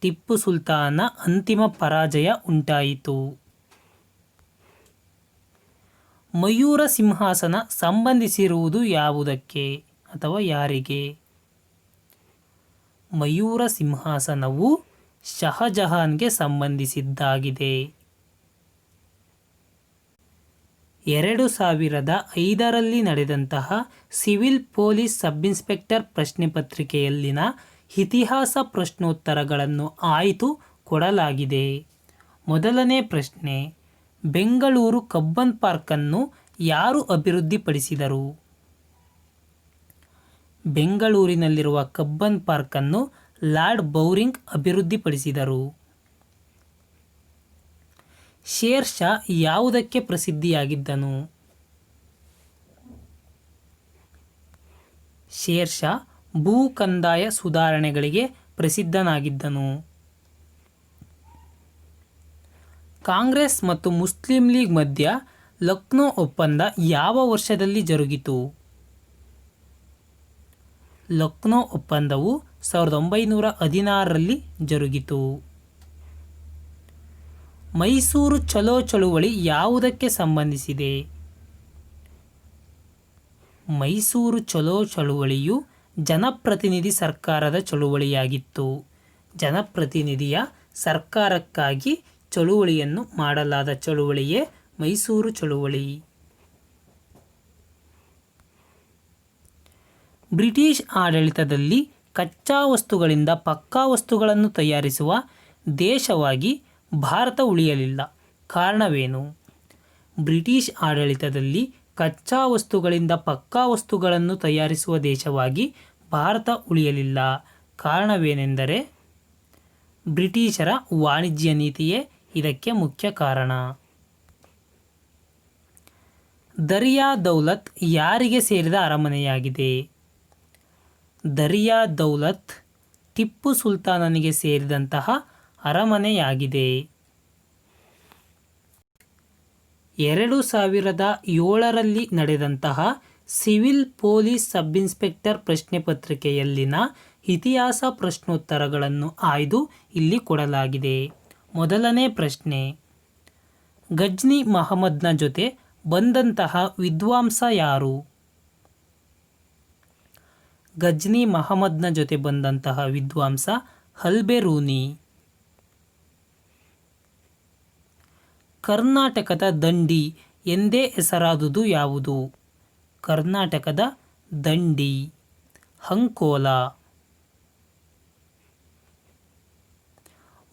ಟಿಪ್ಪು ಸುಲ್ತಾನನ ಅಂತಿಮ ಪರಾಜಯ ಉಂಟಾಯಿತು. ಮಯೂರ ಸಿಂಹಾಸನ ಸಂಬಂಧಿಸಿರುವುದು ಯಾವುದಕ್ಕೆ ಅಥವಾ ಯಾರಿಗೆ? ಮಯೂರ ಸಿಂಹಾಸನವು ಶಹಜಹಾನ್ಗೆ ಸಂಬಂಧಿಸಿದ್ದಾಗಿದೆ. 2005ರಲ್ಲಿ ನಡೆದಂತಹ ಸಿವಿಲ್ ಪೊಲೀಸ್ ಸಬ್ ಇನ್ಸ್ಪೆಕ್ಟರ್ ಪ್ರಶ್ನೆ ಪತ್ರಿಕೆಯಲ್ಲಿನ ಇತಿಹಾಸ ಪ್ರಶ್ನೋತ್ತರಗಳನ್ನು ಆಯ್ದು ಕೊಡಲಾಗಿದೆ. ಮೊದಲನೇ ಪ್ರಶ್ನೆ, ಬೆಂಗಳೂರು ಕಬ್ಬನ್ ಪಾರ್ಕನ್ನು ಯಾರು ಅಭಿವೃದ್ಧಿಪಡಿಸಿದರು? ಬೆಂಗಳೂರಿನಲ್ಲಿರುವ ಕಬ್ಬನ್ ಪಾರ್ಕನ್ನು ಲಾರ್ಡ್ ಬೌರಿಂಗ್ ಅಭಿವೃದ್ಧಿಪಡಿಸಿದರು. ಶೇರ್ ಶಾ ಯಾವುದಕ್ಕೆ ಪ್ರಸಿದ್ಧಿಯಾಗಿದ್ದನು? ಶೇರ್ ಶಾ ಭೂ ಕಂದಾಯ ಸುಧಾರಣೆಗಳಿಗೆ ಪ್ರಸಿದ್ಧನಾಗಿದ್ದನು. ಕಾಂಗ್ರೆಸ್ ಮತ್ತು ಮುಸ್ಲಿಂ ಲೀಗ್ ಮಧ್ಯ ಲಕ್ನೋ ಒಪ್ಪಂದ ಯಾವ ವರ್ಷದಲ್ಲಿ ಜರುಗಿತು? ಲಕ್ನೋ ಒಪ್ಪಂದವು 1916ರಲ್ಲಿ ಜರುಗಿತು. ಮೈಸೂರು ಚಲೋ ಚಳುವಳಿ ಯಾವುದಕ್ಕೆ ಸಂಬಂಧಿಸಿದೆ? ಮೈಸೂರು ಚಲೋ ಚಳುವಳಿಯು ಜನಪ್ರತಿನಿಧಿ ಸರ್ಕಾರದ ಚಳುವಳಿಯಾಗಿತ್ತು. ಜನಪ್ರತಿನಿಧಿಯ ಸರ್ಕಾರಕ್ಕಾಗಿ ಚಳುವಳಿಯನ್ನು ಮಾಡಲಾದ ಚಳುವಳಿಯೇ ಮೈಸೂರು ಚಳುವಳಿ. ಬ್ರಿಟಿಷ್ ಆಡಳಿತದಲ್ಲಿ ಕಚ್ಚಾ ವಸ್ತುಗಳಿಂದ ಪಕ್ಕಾ ವಸ್ತುಗಳನ್ನು ತಯಾರಿಸುವ ದೇಶವಾಗಿ ಭಾರತ ಉಳಿಯಲಿಲ್ಲ. ಕಾರಣವೇನು? ಬ್ರಿಟಿಷ್ ಆಡಳಿತದಲ್ಲಿ ಕಚ್ಚಾ ವಸ್ತುಗಳಿಂದ ಪಕ್ಕಾ ವಸ್ತುಗಳನ್ನು ತಯಾರಿಸುವ ದೇಶವಾಗಿ ಭಾರತ ಉಳಿಯಲಿಲ್ಲ. ಕಾರಣವೇನೆಂದರೆ ಬ್ರಿಟಿಷರ ವಾಣಿಜ್ಯ ನೀತಿಯೇ ಇದಕ್ಕೆ ಮುಖ್ಯ ಕಾರಣ. ದರಿಯಾ ದೌಲತ್ ಯಾರಿಗೆ ಸೇರಿದ ಅರಮನೆಯಾಗಿದೆ? ದರಿಯಾ ದೌಲತ್ ಟಿಪ್ಪು ಸುಲ್ತಾನನಿಗೆ ಸೇರಿದಂತಹ ಅರಮನೆಯಾಗಿದೆ. 2007ರಲ್ಲಿ ನಡೆದಂತಹ ಸಿವಿಲ್ ಪೊಲೀಸ್ ಸಬ್ ಇನ್ಸ್ಪೆಕ್ಟರ್ ಪ್ರಶ್ನೆ ಪತ್ರಿಕೆಯಲ್ಲಿನ ಇತಿಹಾಸ ಪ್ರಶ್ನೋತ್ತರಗಳನ್ನು ಆಯ್ದು ಇಲ್ಲಿ ಕೊಡಲಾಗಿದೆ. ಮೊದಲನೇ ಪ್ರಶ್ನೆ, ಗಜ್ನಿ ಮಹಮ್ಮದ್ನ ಜೊತೆ ಬಂದಂತಹ ವಿದ್ವಾಂಸ ಯಾರು? ಗಜ್ನಿ ಮಹಮ್ಮದ್ನ ಜೊತೆ ಬಂದಂತಹ ವಿದ್ವಾಂಸ ಅಲ್ಬೆರೂನಿ. ಕರ್ನಾಟಕದ ದಂಡಿ ಎಂದೇ ಹೆಸರಾದುದು ಯಾವುದು? ಕರ್ನಾಟಕದ ದಂಡಿ ಅಂಕೋಲಾ.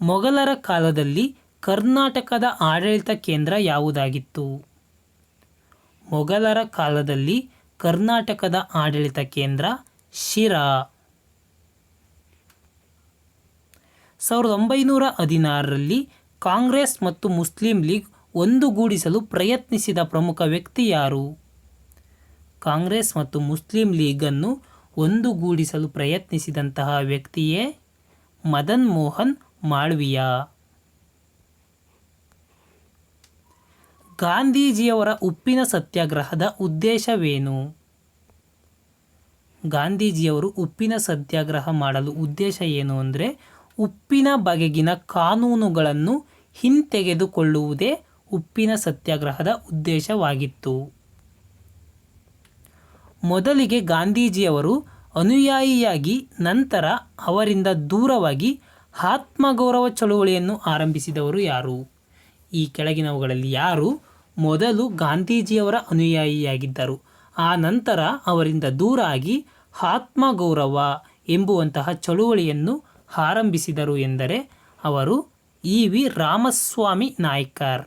ಮೊಘಲರ ಕಾಲದಲ್ಲಿ ಕರ್ನಾಟಕದ ಆಡಳಿತ ಕೇಂದ್ರ ಯಾವುದಾಗಿತ್ತು? ಮೊಘಲರ ಕಾಲದಲ್ಲಿ ಕರ್ನಾಟಕದ ಆಡಳಿತ ಕೇಂದ್ರ ಶಿರಾ. 1916ರಲ್ಲಿ ಕಾಂಗ್ರೆಸ್ ಮತ್ತು ಮುಸ್ಲಿಂ ಲೀಗ್ ಒಂದುಗೂಡಿಸಲು ಪ್ರಯತ್ನಿಸಿದ ಪ್ರಮುಖ ವ್ಯಕ್ತಿ ಯಾರು? ಕಾಂಗ್ರೆಸ್ ಮತ್ತು ಮುಸ್ಲಿಂ ಲೀಗನ್ನು ಒಂದುಗೂಡಿಸಲು ಪ್ರಯತ್ನಿಸಿದಂತಹ ವ್ಯಕ್ತಿಯೇ ಮದನ್ ಮೋಹನ್ ಮಾಳವೀಯ. ಗಾಂಧೀಜಿಯವರ ಉಪ್ಪಿನ ಸತ್ಯಾಗ್ರಹದ ಉದ್ದೇಶವೇನು? ಗಾಂಧೀಜಿಯವರು ಉಪ್ಪಿನ ಸತ್ಯಾಗ್ರಹ ಮಾಡಲು ಉದ್ದೇಶ ಏನು ಅಂದರೆ ಉಪ್ಪಿನ ಬಗೆಗಿನ ಕಾನೂನುಗಳನ್ನು ಹಿಂತೆಗೆದುಕೊಳ್ಳುವುದೇ ಉಪ್ಪಿನ ಸತ್ಯಾಗ್ರಹದ ಉದ್ದೇಶವಾಗಿತ್ತು. ಮೊದಲಿಗೆ ಗಾಂಧೀಜಿಯವರು ಅನುಯಾಯಿಯಾಗಿ ನಂತರ ಅವರಿಂದ ದೂರವಾಗಿ ಆತ್ಮಗೌರವ ಚಳುವಳಿಯನ್ನು ಆರಂಭಿಸಿದವರು ಯಾರು? ಈ ಕೆಳಗಿನವುಗಳಲ್ಲಿ ಯಾರು ಮೊದಲು ಗಾಂಧೀಜಿಯವರ ಅನುಯಾಯಿಯಾಗಿದ್ದರು, ಆ ನಂತರ ಅವರಿಂದ ದೂರ ಆಗಿ ಆತ್ಮಗೌರವ ಎಂಬುವಂತಹ ಚಳುವಳಿಯನ್ನು ಆರಂಭಿಸಿದರು ಎಂದರೆ ಅವರು ಇ.ವಿ. ರಾಮಸ್ವಾಮಿ ನಾಯ್ಕರ್.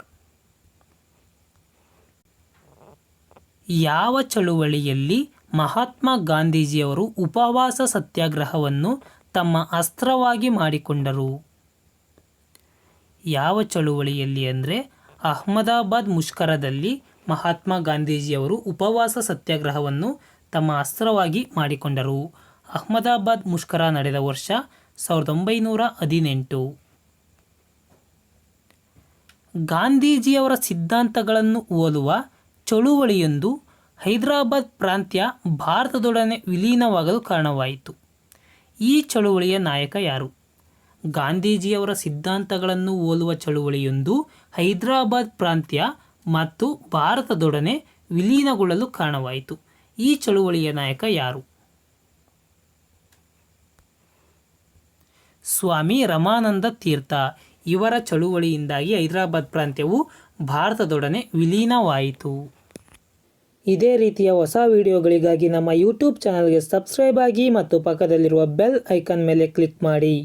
ಯಾವ ಚಳುವಳಿಯಲ್ಲಿ ಮಹಾತ್ಮ ಗಾಂಧೀಜಿಯವರು ಉಪವಾಸ ಸತ್ಯಾಗ್ರಹವನ್ನು ತಮ್ಮ ಅಸ್ತ್ರವಾಗಿ ಮಾಡಿಕೊಂಡರು? ಯಾವ ಚಳುವಳಿಯಲ್ಲಿ ಅಂದರೆ ಅಹಮದಾಬಾದ್ ಮುಷ್ಕರದಲ್ಲಿ ಮಹಾತ್ಮ ಗಾಂಧೀಜಿಯವರು ಉಪವಾಸ ಸತ್ಯಾಗ್ರಹವನ್ನು ತಮ್ಮ ಅಸ್ತ್ರವಾಗಿ ಮಾಡಿಕೊಂಡರು. ಅಹಮದಾಬಾದ್ ಮುಷ್ಕರ ನಡೆದ ವರ್ಷ 1918. ಗಾಂಧೀಜಿಯವರ ಸಿದ್ಧಾಂತಗಳನ್ನು ಹೋಲುವ ಚಳುವಳಿಯೊಂದು ಹೈದರಾಬಾದ್ ಪ್ರಾಂತ್ಯ ಭಾರತದೊಡನೆ ವಿಲೀನವಾಗಲು ಕಾರಣವಾಯಿತು. ಈ ಚಳುವಳಿಯ ನಾಯಕ ಯಾರು? ಗಾಂಧೀಜಿಯವರ ಸಿದ್ಧಾಂತಗಳನ್ನು ಹೋಲುವ ಚಳುವಳಿಯೊಂದು ಹೈದರಾಬಾದ್ ಪ್ರಾಂತ್ಯ ಮತ್ತು ಭಾರತದೊಡನೆ ವಿಲೀನಗೊಳ್ಳಲು ಕಾರಣವಾಯಿತು. ಈ ಚಳುವಳಿಯ ನಾಯಕ ಯಾರು? ಸ್ವಾಮಿ ರಮಾನಂದ ತೀರ್ಥ. ಇವರ ಚಳುವಳಿಯಿಂದಾಗಿ ಹೈದರಾಬಾದ್ ಪ್ರಾಂತ್ಯವು ಭಾರತದೊಡನೆ ವಿಲೀನವಾಯಿತು. ಇದೇ ರೀತಿಯ ಹೊಸ ವಿಡಿಯೋಗಳಿಗಾಗಿ ನಮ್ಮ ಯೂಟ್ಯೂಬ್ ಚಾನಲ್ಗೆ ಸಬ್ಸ್ಕ್ರೈಬ್ ಆಗಿ ಮತ್ತು ಪಕ್ಕದಲ್ಲಿರುವ ಬೆಲ್ ಐಕಾನ್ ಮೇಲೆ ಕ್ಲಿಕ್ ಮಾಡಿ.